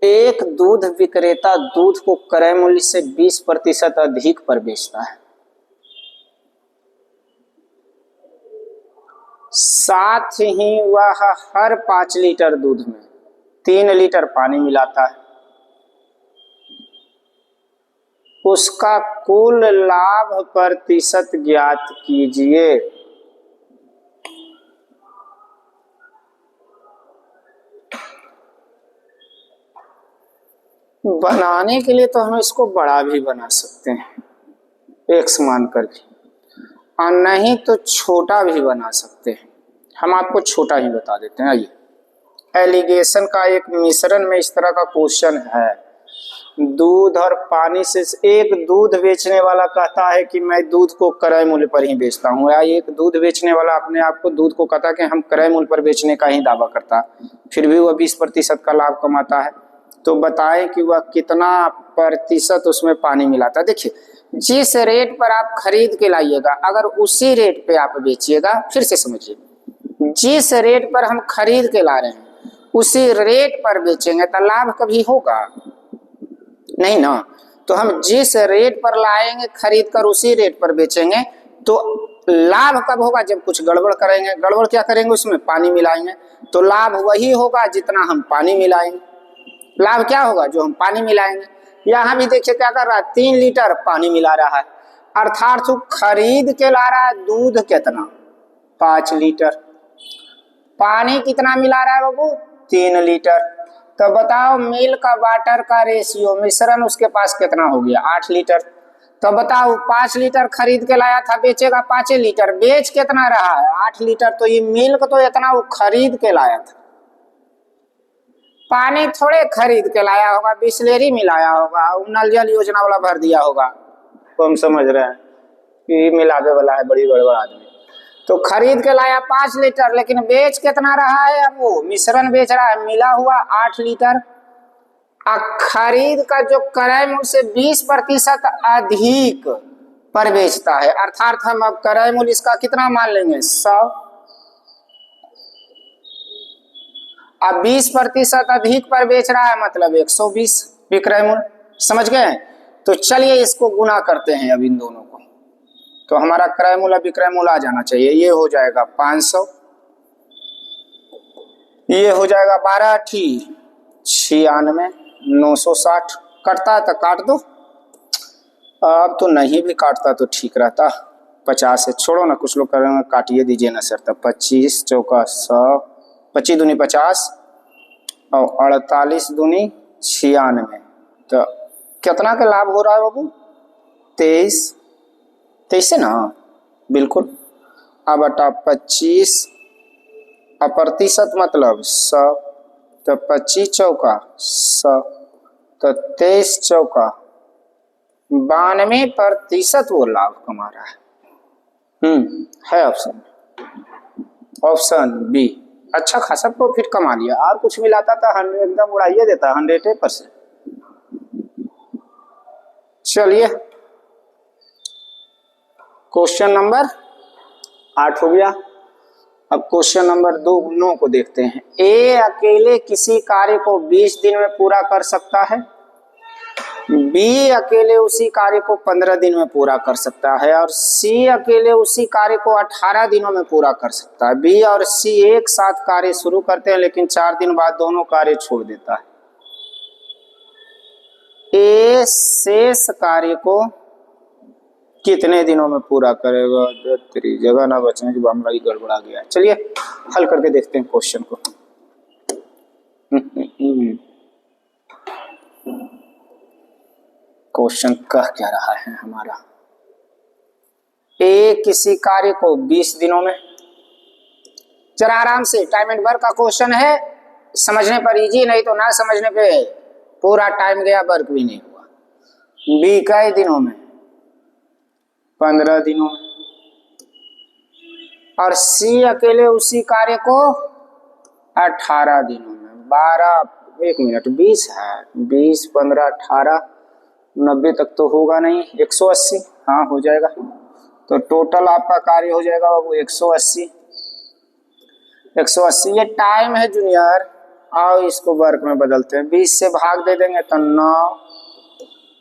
एक दूध विक्रेता दूध को क्रय मूल्य से 20% अधिक पर बेचता है, साथ ही वह हर 5 लीटर दूध में 3 लीटर पानी मिलाता है। उसका कुल लाभ प्रतिशत ज्ञात कीजिए। बनाने के लिए तो हम इसको बड़ा भी बना सकते हैं x मान कर भी, और नहीं तो छोटा भी बना सकते हैं। हम आपको छोटा ही बता देते हैं। आइए एलिगेशन का एक मिश्रण में इस तरह का क्वेश्चन है। दूध और पानी से एक दूध बेचने वाला कहता है कि मैं दूध को क्रय मूल्य पर ही बेचता हूँ, या एक दूध बेचने वाला अपने आप को दूध को कहता है कि हम क्रय मूल्य पर बेचने का ही दावा करता है, फिर भी वह 20% का लाभ कमाता है। तो बताएं कि वह कितना प्रतिशत उसमें पानी मिलाता है। देखिए जिस रेट पर आप खरीद के लाइएगा अगर उसी रेट पे आप बेचिएगा, फिर से समझिए, जिस रेट पर हम खरीद के ला रहे हैं उसी रेट पर बेचेंगे तो लाभ कभी होगा नहीं ना। तो हम जिस रेट पर लाएंगे खरीद कर उसी रेट पर बेचेंगे तो लाभ कब होगा, जब कुछ गड़बड़ करेंगे। गड़बड़ क्या करेंगे, उसमें पानी मिलाएंगे तो लाभ वही होगा जितना हम पानी मिलाएंगे। लाभ क्या होगा, जो हम पानी मिलाएंगे। यहाँ भी देखिए क्या कर रहा है, 3 लीटर पानी मिला रहा है, अर्थात वो खरीद के ला रहा है दूध कितना, 5 लीटर। पानी कितना मिला रहा है बाबू, 3 लीटर। तो बताओ मिल्क का वाटर का रेशियो, मिश्रण उसके पास कितना हो गया, 8 लीटर। तो बताओ 5 लीटर खरीद के लाया था, बेचेगा 5 लीटर, बेच कितना रहा है, 8 लीटर। तो ये मिल्क तो इतना वो खरीद के लाया था, पानी थोड़े खरीद के लाया होगा, बिस्लेरी मिलाया होगा, नल जल योजना वाला भर दिया होगा। तो हम समझ रहे हैं कि मिलावे वाला है बड़ी गड़बड़ आदमी। तो खरीद के लाया 5 लीटर, लेकिन बेच कितना रहा है, अब वो मिश्रण बेच रहा है, मिला हुआ 8 लीटर। खरीद का जो क्रय मूल्य से 20% अधिक पर बेचता है, अर्थात हम अब क्रय मूल्य इसका कितना मान लेंगे, 100। अब 20% अधिक पर बेच रहा है मतलब 120 विक्रय मूल्य, समझ गए। तो चलिए इसको गुना करते हैं अब इन दोनों को, तो हमारा क्रय मूल्य विक्रय मूल्य आ जाना चाहिए। ये हो जाएगा 500, ये हो जाएगा 12 96, 960। कटता है तो काट दो, अब तो नहीं भी काटता तो ठीक रहता। 50 है, छोड़ो ना, कुछ लोग करेंगे काटिए दीजिए ना सर। तब 25 चौका 100, 25 दूनी 50 और 48 दूनी 96। तो कितना का लाभ हो रहा है बाबू, 23 है ना, बिल्कुल। अब बटा 25 प्रतिशत मतलब 100, तो 25 चौका 100, तो 23 चौका 92% वो लाभ कमा रहा है। है ऑप्शन बी, अच्छा खासा प्रॉफिट कमा लिया। और कुछ मिलाता था एकदम उड़ाइए देता 100%। चलिए क्वेश्चन नंबर 8 हो गया। अब क्वेश्चन नंबर 9 को देखते हैं। ए अकेले किसी कार्य को 20 दिन में पूरा कर सकता है, बी अकेले उसी कार्य को 15 दिन में पूरा कर सकता है, और सी अकेले उसी कार्य को 18 दिनों में पूरा कर सकता है। बी और सी एक साथ कार्य शुरू करते हैं लेकिन 4 दिन बाद दोनों कार्य छोड़ देता है। ए शेष कार्य को कितने दिनों में पूरा करेगा, तेरी जगह ना बचने की मामला ही गड़बड़ा गया। चलिए हल करके देखते हैं क्वेश्चन को। क्वेश्चन कह क्या रहा है हमारा, ए किसी कार्य को 20 दिनों में, जरा आराम से, टाइम एंड वर्क का क्वेश्चन है, समझने पर इजी, नहीं तो ना समझने पे पूरा टाइम गया, वर्क भी नहीं हुआ। बी कई दिनों में, 15 दिनों में, और सी अकेले उसी कार्य को 18 दिनों में। 12 1 मिनट 20 है, 20 15 18 90 तक तो होगा नहीं, 180 हाँ हो जाएगा। तो टोटल आपका कार्य हो जाएगा बाबू 180। ये टाइम है जूनियर। आओ इसको वर्क में बदलते हैं, 20 से भाग दे देंगे तो 9,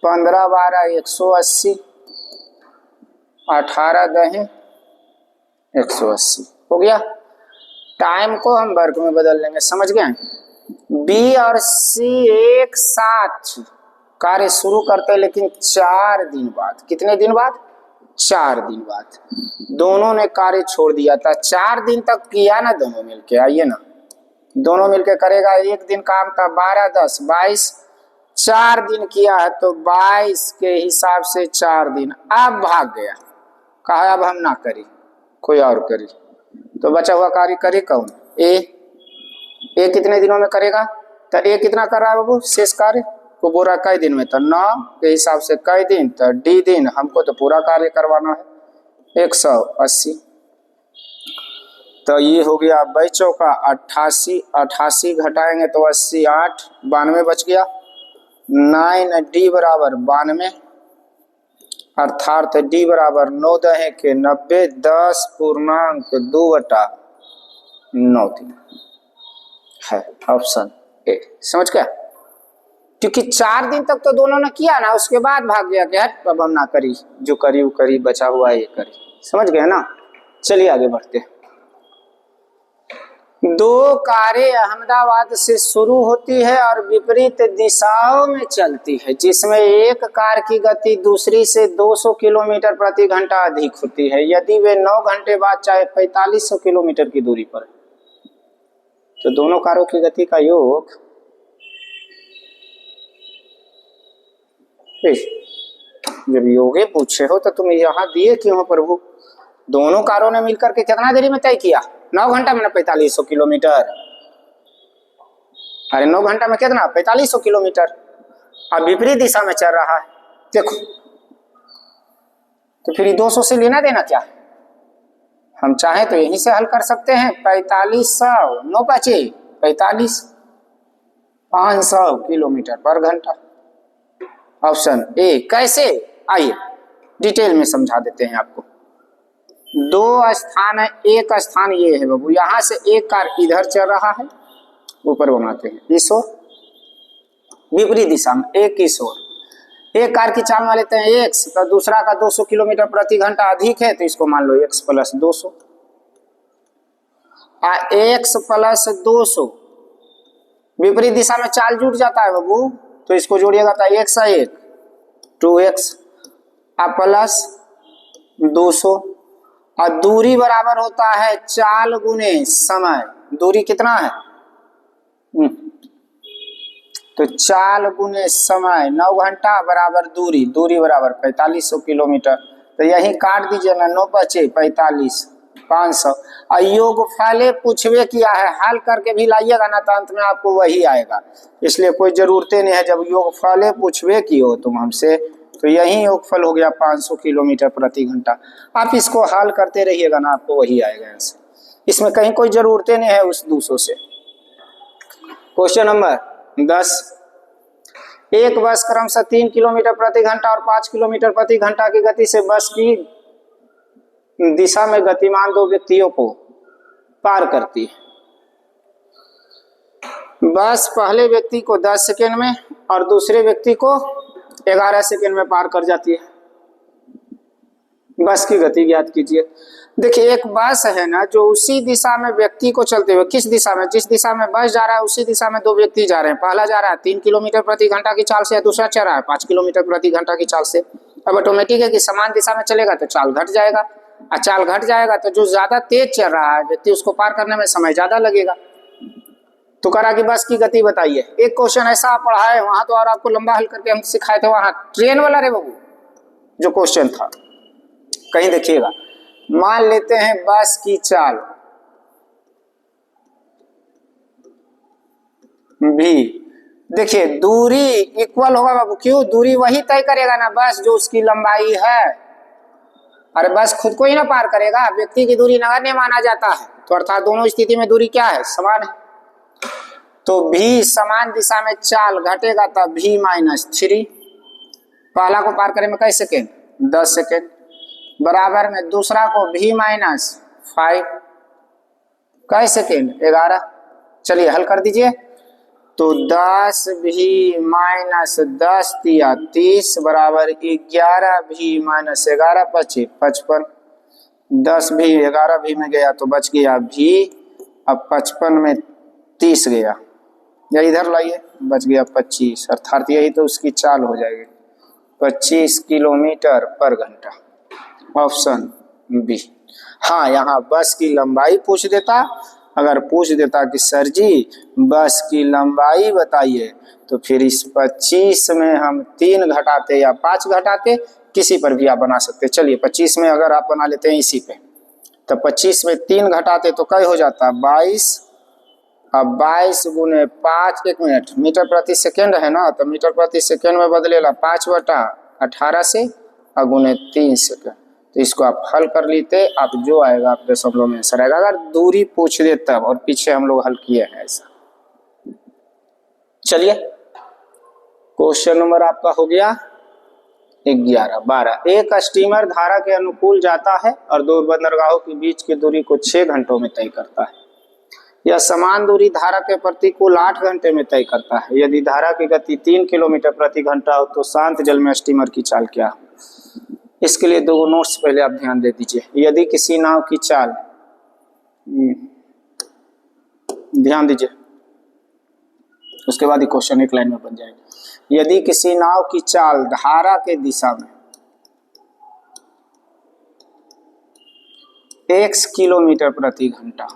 15 12 180, 18 दहें 180 हो गया। टाइम को हम वर्क में बदल लेंगे, समझ गए। बी और सी एक साथ कार्य शुरू करते हैं लेकिन 4 दिन बाद, कितने दिन बाद, 4 दिन बाद दोनों ने कार्य छोड़ दिया था। 4 दिन तक किया ना दोनों मिलके, आइए ना दोनों मिलके करेगा। एक दिन काम था 12 10 22, 4 दिन किया है तो 22 के हिसाब से 4 दिन। अब भाग गया, कहा अब हम ना करी, कोई और करी, तो बचा हुआ कार्य करे कौन, ए कितने दिनों में करेगा। तो ए कितना कर रहा है बाबू शेष कार्य को, बोला कई दिन में, तो 9 के हिसाब से कई दिन, तो डी दिन, हमको तो पूरा कार्य करवाना है 180। तो ये हो गया 22 चौका 88 घटाएंगे तो 80 8 92 बच गया। 9 डी बराबर 92, अर्थात डी बराबर 9 दहे के 90, 10 पूर्णांक 2 बटा 9 दिन है ऑप्शन ए। समझ गया? क्योंकि 4 दिन तक तो दोनों ने किया ना, उसके बाद भाग गया कि हट अब हम ना करी, जो करी वो करी, बचा हुआ ये करी। समझ गए ना? चलिए आगे बढ़ते हैं। 2 कारें अहमदाबाद से शुरू होती है और विपरीत दिशाओं में चलती है, जिसमें एक कार की गति दूसरी से 200 किलोमीटर प्रति घंटा अधिक होती है, यदि वे 9 घंटे बाद चाहे 4500 किलोमीटर की दूरी पर। तो दोनों कारों की गति का योग जब योगे पूछे हो तो तुम यहाँ दिए क्यों हो प्रभु? दोनों कारों ने मिलकर के कितना देरी में तय किया? 9 घंटा में 4500 किलोमीटर। अरे 9 घंटा में कितना? 4500 किलोमीटर। अब विपरीत दिशा में चल रहा है, देखो तो फिर 200 से लेना देना क्या है? हम चाहे तो यहीं से हल कर सकते हैं। 4500 9 बचे 45 500 किलोमीटर पर घंटा। Option A. कैसे? आइए डिटेल में समझा देते हैं आपको। 2 स्थान है, एक स्थान ये है बाबू, यहां से एक कार इधर चल रहा है, ऊपर बनाते हैं इस ओर, विपरीत दिशा में एक इस ओर। एक कार की चाल मान लेते हैं x, तो दूसरा का 200 किलोमीटर प्रति घंटा अधिक है, तो इसको मान लो x + 200। x + 200 विपरीत दिशा में चाल जुड़ जाता है बाबू, तो इसको जोड़िएगा तो x 1 2x प्लस 200 और दूरी बराबर होता है चाल गुने समय। दूरी कितना है? तो चाल गुने समय 9 घंटा बराबर दूरी, दूरी बराबर 4500 किलोमीटर। तो यही काट दीजिए ना, 9 बचे 45 500। और योगफल पूछवे किया है, हल करके भी लाइएगा ना तो अंत में आपको वही आएगा, इसलिए कोई जरूरत नहीं है। जब योगफल पूछवे की हो तुम हमसे तो यही योगफल हो गया 500 किलोमीटर प्रति घंटा। आप इसको हल करते रहिएगा ना, आपको वही आएगा आंसर, इसमें कहीं कोई जरूरत नहीं है उस 200 से। Question number 10। एक बस क्रमशः 3 किलोमीटर प्रति घंटा और 5 किलोमीटर प्रति घंटा की गति से बस की दिशा में गतिमान 2 व्यक्तियों को पार करती है। बस पहले व्यक्ति को 10 सेकेंड में और दूसरे व्यक्ति को 11 सेकेंड में पार कर जाती है। बस की गति ज्ञात कीजिए। देखिए एक बस है ना, जो उसी दिशा में व्यक्ति को चलते हुए, किस दिशा में? जिस दिशा में बस जा रहा है उसी दिशा में 2 व्यक्ति जा रहे हैं। पहला जा रहा है 3 किलोमीटर प्रति घंटा की चाल से, दूसरा चल रहा है 5 किलोमीटर प्रति घंटा की चाल से। अब ऑटोमेटिक है कि समान दिशा में चलेगा तो चाल घट जाएगा, और चाल घट जाएगा तो जो ज्यादा तेज चल रहा है व्यक्ति उसको पार करने में समय ज्यादा लगेगा। तो करा कि बस की गति बताइए। एक क्वेश्चन ऐसा पढ़ा है वहां तो, और आपको लंबा हल करके हम सिखाए थे वहां, ट्रेन वाला रे बाबू जो क्वेश्चन था, कहीं देखिएगा। मान लेते हैं बस की चाल भी, देखिए दूरी इक्वल होगा बाबू, क्यों? दूरी वही तय करेगा ना बस जो उसकी लंबाई है। अरे बस खुद को ही ना पार करेगा, व्यक्ति की दूरी नगण्य माना जाता है, तो अर्थात दोनों स्थिति में दूरी क्या है? समान है। तो भी समान दिशा में चाल घटेगा तब v - 3। पहला को पार करने में कई सेकेंड? 10 सेकेंड। बराबर में दूसरा को v - 5 कई सेकेंड? 11। चलिए हल कर दीजिए। तो 10 v - 10 दिया 30 बराबर 11 v - 11 25 55। 10 भी 11 भी में गया तो बच गया v, अब 55 में 30 गया, या इधर लाइए, बच गया 25, अर्थात यही तो उसकी चाल हो जाएगी 25 किलोमीटर पर घंटा। Option B. हाँ यहाँ बस की लंबाई पूछ देता, अगर पूछ देता कि सर जी बस की लंबाई बताइए, तो फिर इस 25 में हम 3 घटाते या 5 घटाते, किसी पर भी आप बना सकते। चलिए 25 में अगर आप बना लेते हैं इसी पे, तो 25 में 3 घटाते तो क्या हो जाता? 22। अब 22 गुने 5, 1 मिनट, मीटर प्रति सेकेंड है ना, तो मीटर प्रति सेकेंड में बदलेला 5/18 से और गुने 3 सेकेंड। तो इसको आप हल कर लेते, आप जो आएगा आप दशमलव में आंसर आएगा, अगर दूरी पूछ दे तब, और पीछे हम लोग हल किए हैं ऐसा। चलिए क्वेश्चन नंबर आपका हो गया 12। एक स्टीमर धारा के अनुकूल जाता है और 2 बंदरगाहों के बीच की दूरी को 6 घंटों में तय करता है। यह समान दूरी धारा के प्रतिकूल 8 घंटे में तय करता है। यदि धारा की गति 3 किलोमीटर प्रति घंटा हो तो शांत जल में स्टीमर की चाल क्या हो? इसके लिए दो नोट्स पहले आप ध्यान दे दीजिए। यदि किसी नाव की चाल, ध्यान दीजिए, उसके बाद ही क्वेश्चन एक लाइन में बन जाएगा। यदि किसी नाव की चाल धारा के दिशा में x किलोमीटर प्रति घंटा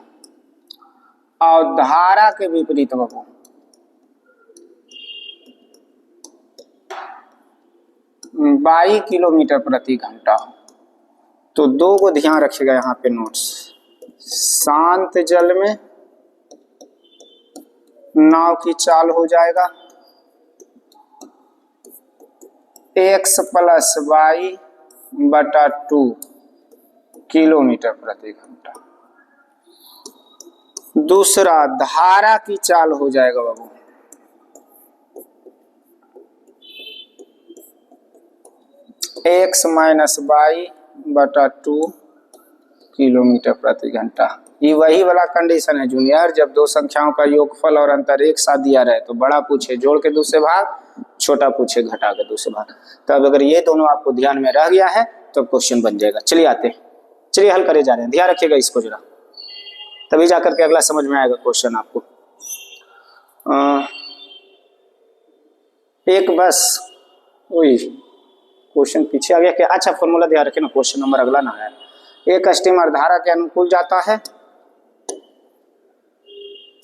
और धारा के विपरीत बहो 22 किलोमीटर प्रति घंटा हो तो दो को ध्यान रखिएगा यहाँ पे नोट्स। शांत जल में नाव की चाल हो जाएगा x + y/2 किलोमीटर प्रति घंटा। दूसरा धारा की चाल हो जाएगा बाबू x - y/2 किलोमीटर प्रति घंटा। ये वही वाला कंडीशन है जूनियर, जब दो संख्याओं का योगफल और अंतर एक साथ दिया रहे तो बड़ा पूछे जोड़ के दूसरे भाग, छोटा पूछे घटा के दूसरे भाग। तब अगर ये दोनों आपको ध्यान में रह गया है तो क्वेश्चन बन जाएगा। चलिए आते हैं, चलिए हल करे जा रहे हैं, ध्यान रखिएगा इसको जरा, तभी जाकर के अगला समझ में आएगा क्वेश्चन आपको। एक बस वही क्वेश्चन पीछे आ गया क्या? अच्छा फॉर्मूला ध्यान रखें ना, क्वेश्चन नंबर अगला ना है। एक स्टीमर धारा के अनुकूल जाता है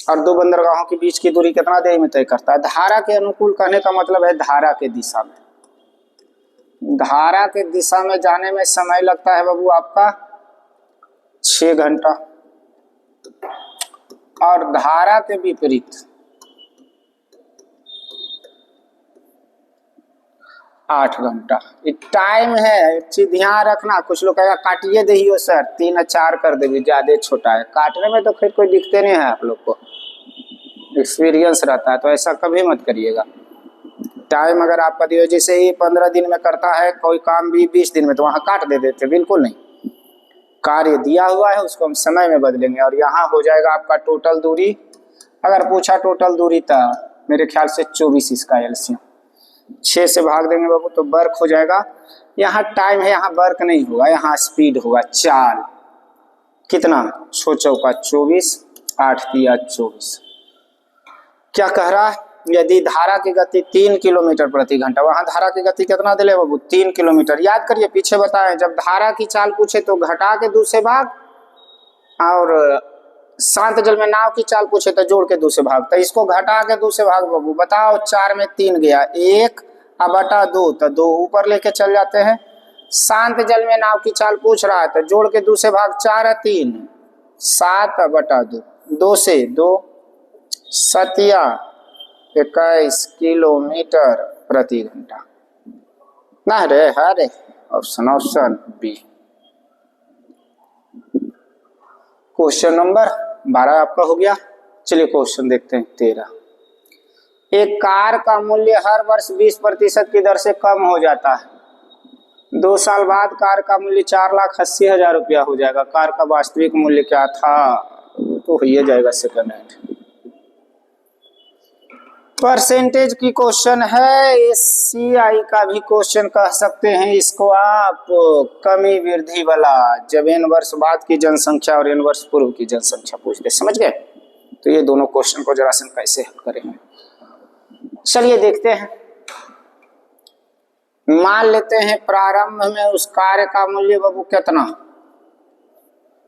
और दो बंदरगाहों के बीच की दूरी कितना देर में तय करता है? धारा के अनुकूल कहने का मतलब है धारा के दिशा में। धारा के दिशा में जाने में समय लगता है बाबू आपका 6 घंटा और धारा के विपरीत 8 घंटा। ये टाइम है, एक चीज ध्यान रखना। कुछ लोग कहेगा काटिए दे सर, 3 और 4 कर दे, ज्यादा छोटा है। काटने में तो फिर कोई दिखते नहीं है, आप लोग को एक्सपीरियंस रहता है, तो ऐसा कभी मत करिएगा। टाइम अगर आपका दिया जैसे ही 15 दिन में करता है कोई काम भी 20 दिन में, तो वहां काट दे देते, बिल्कुल नहीं। कार्य दिया हुआ है उसको हम समय में बदलेंगे और यहाँ हो जाएगा आपका टोटल दूरी। अगर पूछा टोटल दूरी तो मेरे ख्याल से 24 इसका एलसीएम 6 से भाग देंगे बाबू तो वर्क हो जाएगा। यहाँ टाइम है, यहाँ वर्क नहीं होगा, यहाँ स्पीड होगा। चाल कितना? 6 चौका 24, 8 तिया 24। क्या कह रहा है? यदि धारा की गति 3 किलोमीटर प्रति घंटा, वहां धारा की गति कितना दिले बाबू? 3 किलोमीटर। याद करिए पीछे बताएं, जब धारा की चाल पूछे तो घटा के दूसरे भाग, और शांत जल में नाव की चाल पूछे तो जोड़ के दूसरे भाग। तो इसको घटा के दूसरे भाग बाबू बताओ, 4 में 3 गया, 1/2 तो 2 ऊपर लेके चल जाते हैं। शांत जल में नाव की चाल पूछ रहा है तो जोड़ के दूसरे भाग 4 और 3 7/2, 2 से 2 सतिया 21 किलोमीटर प्रति घंटा। ना रे हरे ऑप्शन बी। क्वेश्चन नंबर 12 आपका हो गया। चलिए क्वेश्चन देखते हैं 13। एक कार का मूल्य हर वर्ष 20% की दर से कम हो जाता है। 2 साल बाद कार का मूल्य 4,80,000 रुपया हो जाएगा। कार का वास्तविक मूल्य क्या था? तो हो ही जाएगा सेकंड हैंड। परसेंटेज की क्वेश्चन है, एससीआई का भी क्वेश्चन कह सकते हैं इसको आप, कमी वृद्धि वाला। जब n वर्ष बाद की जनसंख्या और n वर्ष पूर्व की जनसंख्या पूछते, समझ गए? तो ये दोनों क्वेश्चन को जरा से कैसे हल करेंगे, चलिए देखते हैं। मान लेते हैं प्रारंभ में उस कार्य का मूल्य बाबू कितना?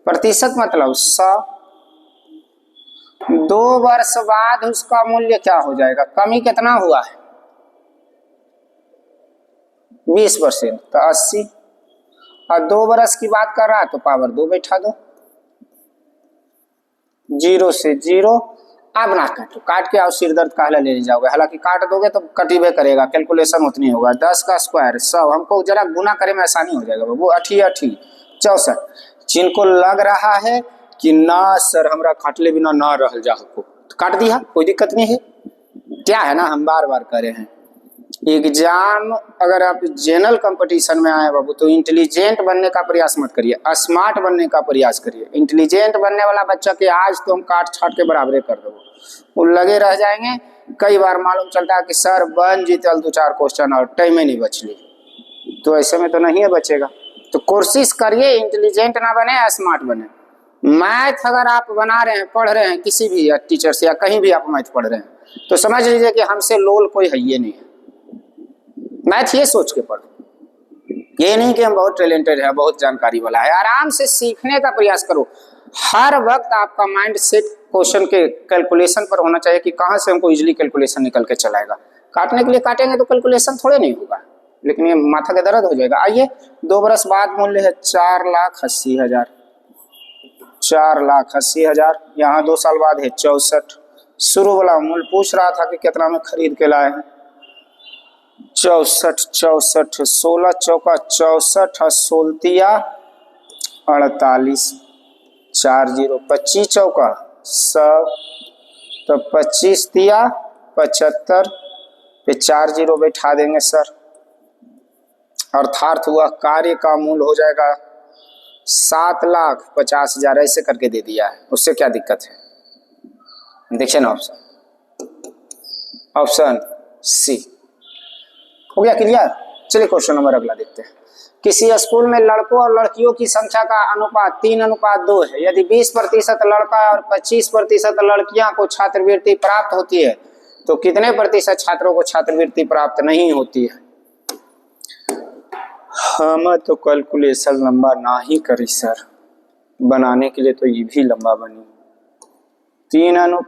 प्रतिशत मतलब 100। 2 वर्ष बाद उसका मूल्य क्या हो जाएगा? कमी कितना हुआ है? 20% तो 80। और 2 वर्ष की बात कर रहा है तो पावर 2 बैठा दो, 0 से 0। अब ना काटो, काट के आओ सिर दर्द काहला ले जाओगे। हालांकि काट दोगे तो कटिबे करेगा, कैलकुलेशन उतनी होगा। 10 का स्क्वायर 100, हमको जरा गुना करे में आसानी हो जाएगा बाबू। 8 64। जिनको लग रहा है कि ना सर हमरा काटले बिना ना रह जा, तो काट दिया, कोई दिक्कत नहीं है। क्या है ना, हम बार बार करे हैं एग्जाम अगर आप जनरल कंपटीशन में आए बाबू तो इंटेलिजेंट बनने का प्रयास मत करिए, स्मार्ट बनने का प्रयास करिए। इंटेलिजेंट बनने वाला बच्चा के आज तो हम काट छाट के बराबरे कर दो, वो लगे रह जाएंगे। कई बार मालूम चलता है कि सर बन जीतल 2-4 क्वेश्चन और टाइम ही नहीं बचली, तो ऐसे में तो नहीं है बचेगा। तो कोशिश करिए इंटेलिजेंट ना बने, स्मार्ट बने। मैथ अगर आप बना रहे हैं, पढ़ रहे हैं किसी भी टीचर से या कहीं भी आप मैथ पढ़ रहे हैं, तो समझ लीजिए कि हमसे लोल कोई है ही नहीं है। मैथ ये सोच के पढ़ो, ये नहीं कि हम बहुत टैलेंटेड है, बहुत जानकारी वाला है। आराम से सीखने का प्रयास करो। हर वक्त आपका माइंड सेट क्वेश्चन के कैलकुलेशन पर होना चाहिए कि कहाँ से हमको इजीली कैलकुलेशन निकल के चलाएगा। काटने के लिए काटेंगे तो कैलकुलेशन थोड़े नहीं होगा, लेकिन ये माथा का दर्द हो जाएगा। आइए 2 बरस बाद मूल्य है 4,80,000, 4,80,000। यहाँ 2 साल बाद है 64। शुरू वाला मूल्य पूछ रहा था कि कितना में खरीद के लाए हैं। 64, 16 चौका 64, 16 48, 40, 25 चौका 100, तो 25 तिया 75 पे 4 0 बैठा देंगे सर। अर्थात हुआ कार्य का मूल्य हो जाएगा 7,50,000। ऐसे करके दे दिया है, उससे क्या दिक्कत है? देखिए ना ऑप्शन सी हो गया क्लियर। चलिए क्वेश्चन नंबर अगला देखते हैं। किसी स्कूल में लड़कों और लड़कियों की संख्या का अनुपात 3:2 है। यदि 20% लड़का और 25% लड़कियां को छात्रवृत्ति प्राप्त होती है तो कितने प्रतिशत छात्रों को छात्रवृत्ति प्राप्त नहीं होती है? हम तो कैलकुलेशन लंबा ना ही करी सर, बनाने के लिए तो ये भी लंबा बनी। 3:2,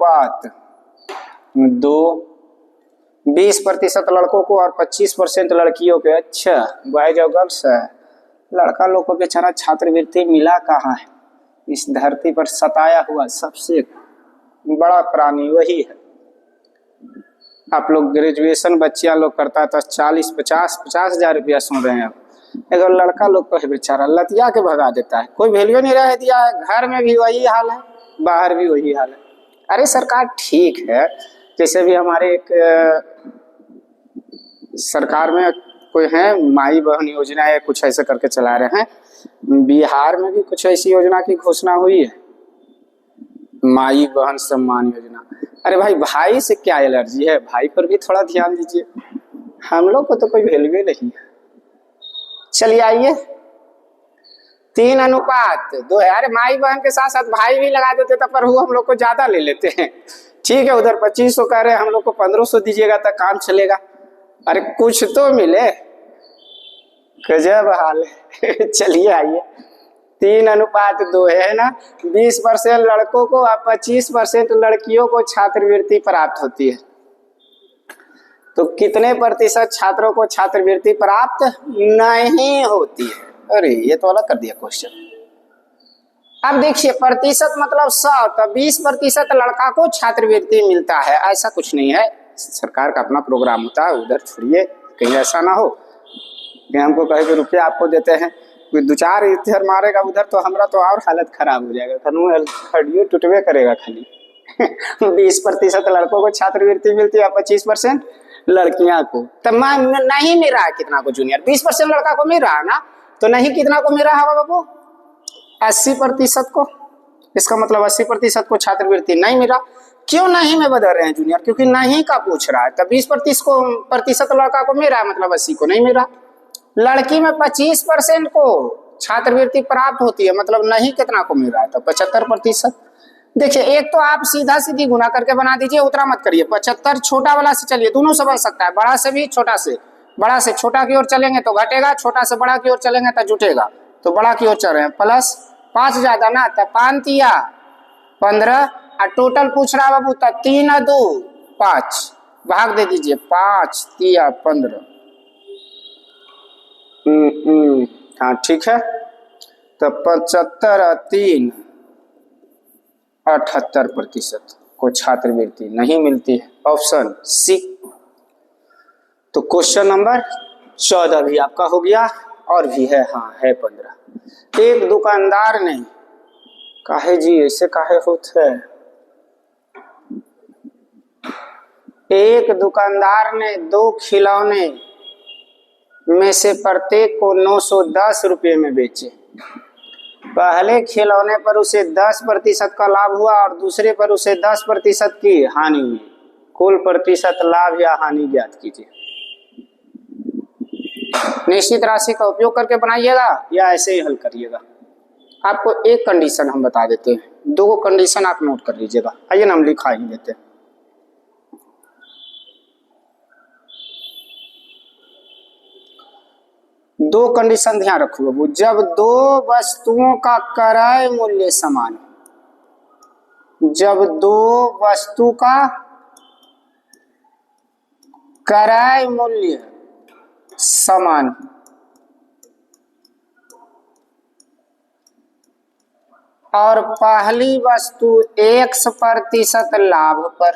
20% लड़कों को और 25% लड़कियों के। अच्छा बॉयज और गर्ल्स है। लड़का लोग को बेचारा छात्रवृत्ति मिला कहाँ है? इस धरती पर सताया हुआ सबसे बड़ा प्राणी वही है। आप लोग ग्रेजुएशन बच्चियां लोग करता है तो 40-50 हजार सुन रहे हैं। अगर लड़का लोग को है बेचारा लतिया के भगा देता है, कोई वैल्यू नहीं रह दिया है। घर में भी वही हाल है, बाहर भी वही हाल है। अरे सरकार ठीक है, जैसे भी हमारे एक सरकार में कोई है माई बहन योजना है, कुछ ऐसे करके चला रहे हैं। बिहार में भी कुछ ऐसी योजना की घोषणा हुई है, माई बहन सम्मान योजना। अरे भाई से क्या एलर्जी है? भाई पर भी थोड़ा ध्यान दीजिए। हम लोग को तो कोई वैल्यू नहीं है। चलिए आइए 3:2 है। अरे माई बहन के साथ साथ भाई भी लगा देते तो पर हम लोग को ज्यादा ले लेते हैं। ठीक है, उधर 2500 कह रहे हैं, हम लोग को 1500 दीजिएगा तो काम चलेगा। अरे कुछ तो मिले, गजब हाल है। चलिए आइए 3:2 है ना। 20% लड़कों को और 25% लड़कियों को छात्रवृत्ति प्राप्त होती है, तो कितने प्रतिशत छात्रों को छात्रवृत्ति प्राप्त नहीं होती है? अरे ये तो अलग कर दिया क्वेश्चन। अब देखिए प्रतिशत मतलब 100, तो 20% लड़का को छात्रवृत्ति मिलता है, ऐसा कुछ नहीं है। सरकार का अपना प्रोग्राम होता है, उधर छोड़िए, कहीं ऐसा ना हो कि हमको कहे कि रुपये आपको देते हैं, कोई 2-4 इधर मारेगा उधर तो हमारा तो और हालत खराब हो जाएगा, हड्डियों टूटवे करेगा खाली। 20% लड़कों को छात्रवृत्ति मिलती है, 25% लड़कियां को। तो मैं नहीं मिल रहा है कितना को जूनियर? 20% लड़का को मिल रहा है ना, तो नहीं कितना को मिल रहा है बाबू? 80% को। इसका मतलब 80% को छात्रवृत्ति नहीं मिला। क्यों नहीं में बदल रहे हैं जूनियर? क्योंकि नहीं का पूछ रहा है। तो 20% लड़का को मिल रहा है, मतलब 80 को नहीं मिल रहा। लड़की में 25% को छात्रवृत्ति प्राप्त होती है, मतलब नहीं कितना को मिल रहा है? तो 75%। देखिए एक तो आप सीधा सीधी गुना करके बना दीजिए, उतना मत करिए। 75 छोटा वाला से चलिए, दोनों से बन सकता है, बड़ा से भी छोटा से। बड़ा से छोटा की ओर चलेंगे तो घटेगा, छोटा से बड़ा की ओर चलेंगे तो जुटेगा। तो बड़ा की ओर चल रहे हैं, प्लस 5 ज्यादा ना, तो 5 तिया 15 और टोटल पूछ रहा बाबू, तो 3:2 5 भाग दे दीजिए, 5 तिया 15। हाँ ठीक है। तो 75 और 3 78% को छात्रवृत्ति नहीं मिलती है। Option C. तो क्वेश्चन नंबर 14 भी आपका हो गया, और भी है, हाँ है 15। एक दुकानदार ने, काहे जी ऐसे काहे होते है? एक दुकानदार ने 2 खिलौने में से प्रत्येक को 910 रुपये में बेचे। पहले खिलौने पर उसे 10% का लाभ हुआ और दूसरे पर उसे 10% की हानि हुई। कुल प्रतिशत लाभ या हानि ज्ञात कीजिए। निश्चित राशि का उपयोग करके बनाइएगा या ऐसे ही हल करिएगा। आपको एक कंडीशन हम बता देते हैं, 2 कंडीशन आप नोट कर लीजिएगा। आइए ना हम लिखा ही देते हैं। दो कंडीशन ध्यान रखो बाबू। जब 2 वस्तुओं का क्रय मूल्य समान हो, जब 2 वस्तु का क्रय मूल्य समान और पहली वस्तु 1% लाभ पर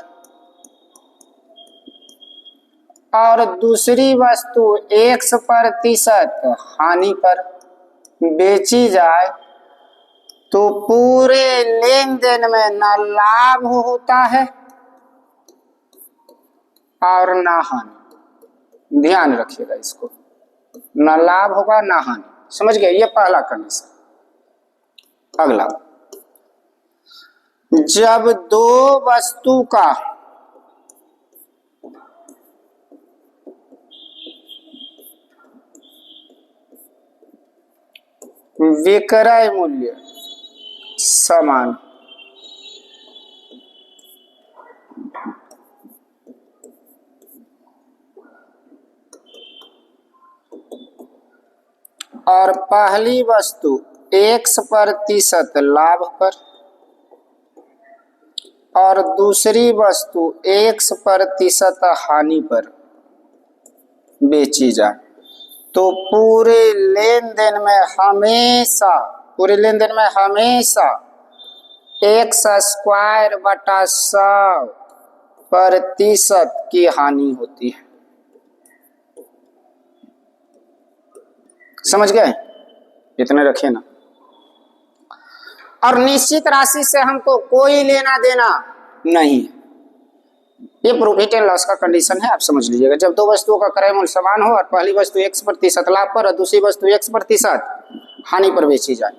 और दूसरी वस्तु 1% हानि पर बेची जाए तो पूरे लेन देन में न लाभ होता है और न हानि। ध्यान रखिएगा इसको, न लाभ होगा न हानि। समझ गए? ये पहला कंडीशन। अगला, जब 2 वस्तु का विक्रय मूल्य समान और पहली वस्तु 1% लाभ पर और दूसरी वस्तु 1% हानि पर बेची जाए तो पूरे लेन देन में हमेशा 1/100% की हानि होती है। समझ गए? इतने रखे ना। और निश्चित राशि से हमको कोई लेना देना नहीं। ये प्रॉफिट एंड लॉस का कंडीशन है, आप समझ लीजिएगा। जब 2 वस्तुओं का क्रय मूल्य समान हो और पहली वस्तु 1% लाभ पर और दूसरी वस्तु 1% हानि पर बेची जाए।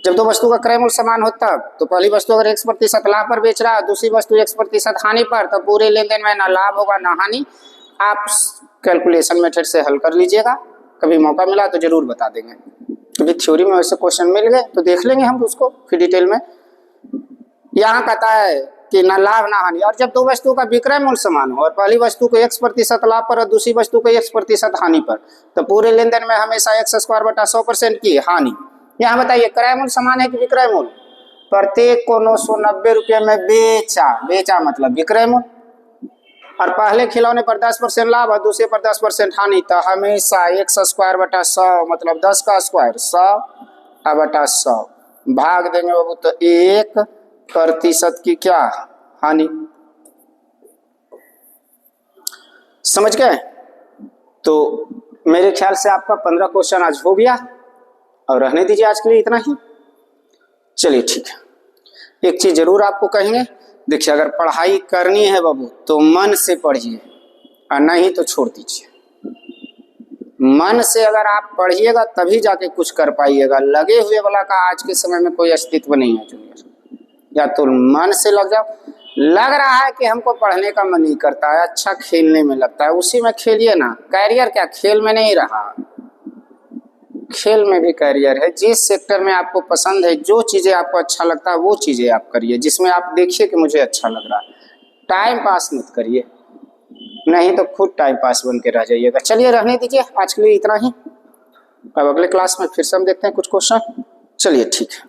जब 2 वस्तु का क्रय मूल्य समान हो तब, तो पहली वस्तु अगर 1% लाभ पर बेच रहा है, दूसरी वस्तु 1% हानि पर, तो पूरे लेन देन में ना लाभ होगा ना हानि। आप कैलकुलेशन मेथड से हल कर लीजिएगा। कभी मौका मिला तो जरूर बता देंगे। कभी थ्योरी में वैसे क्वेश्चन मिल गए तो देख लेंगे हम उसको फिर डिटेल में। यहाँ कहता है कि ना लाभ ना हानि। और जब 2 वस्तुओं का विक्रय मूल्य समान हो और पहली वस्तु को 1% लाभ पर और दूसरी वस्तु को 1% हानि पर, तो पूरे लेन देन में हमेशा x² 100% की हानि। यहाँ बताइए क्रय मूल्य समान है कि विक्रय मूल्य? प्रत्येक को 990 रुपये में बेचा मतलब विक्रय मूल्य, और पहले खिलौने पर 10% लाभ और दूसरे पर 10% हानि, तो हमेशा 100² मतलब 10 का स्क्वायर 100/100 भाग देंगे बाबू, तो 1% की क्या हानि। समझ गए? तो मेरे ख्याल से आपका 15 क्वेश्चन आज हो गया और रहने दीजिए आज के लिए इतना ही। चलिए ठीक है। एक चीज जरूर आपको कहेंगे, देखिए अगर पढ़ाई करनी है बाबू तो मन से पढ़िए और नहीं तो छोड़ दीजिए। मन से अगर आप पढ़िएगा तभी जाके कुछ कर पाइएगा। लगे हुए वाला का आज के समय में कोई अस्तित्व नहीं है जूनियर। या तो मन से लग जाओ। लग रहा है कि हमको पढ़ने का मन नहीं करता है, अच्छा खेलने में लगता है, उसी में खेलिए ना। कैरियर क्या खेल में नहीं रहा, खेल में भी कैरियर है। जिस सेक्टर में आपको पसंद है, जो चीजें आपको अच्छा लगता है वो चीजें आप करिए, जिसमें आप देखिए कि मुझे अच्छा लग रहा है। टाइम पास मत करिए, नहीं तो खुद टाइम पास बन के रह जाइएगा। चलिए रहने दीजिए आज के लिए इतना ही। अब अगले क्लास में फिर से हम देखते हैं कुछ क्वेश्चन। चलिए ठीक है।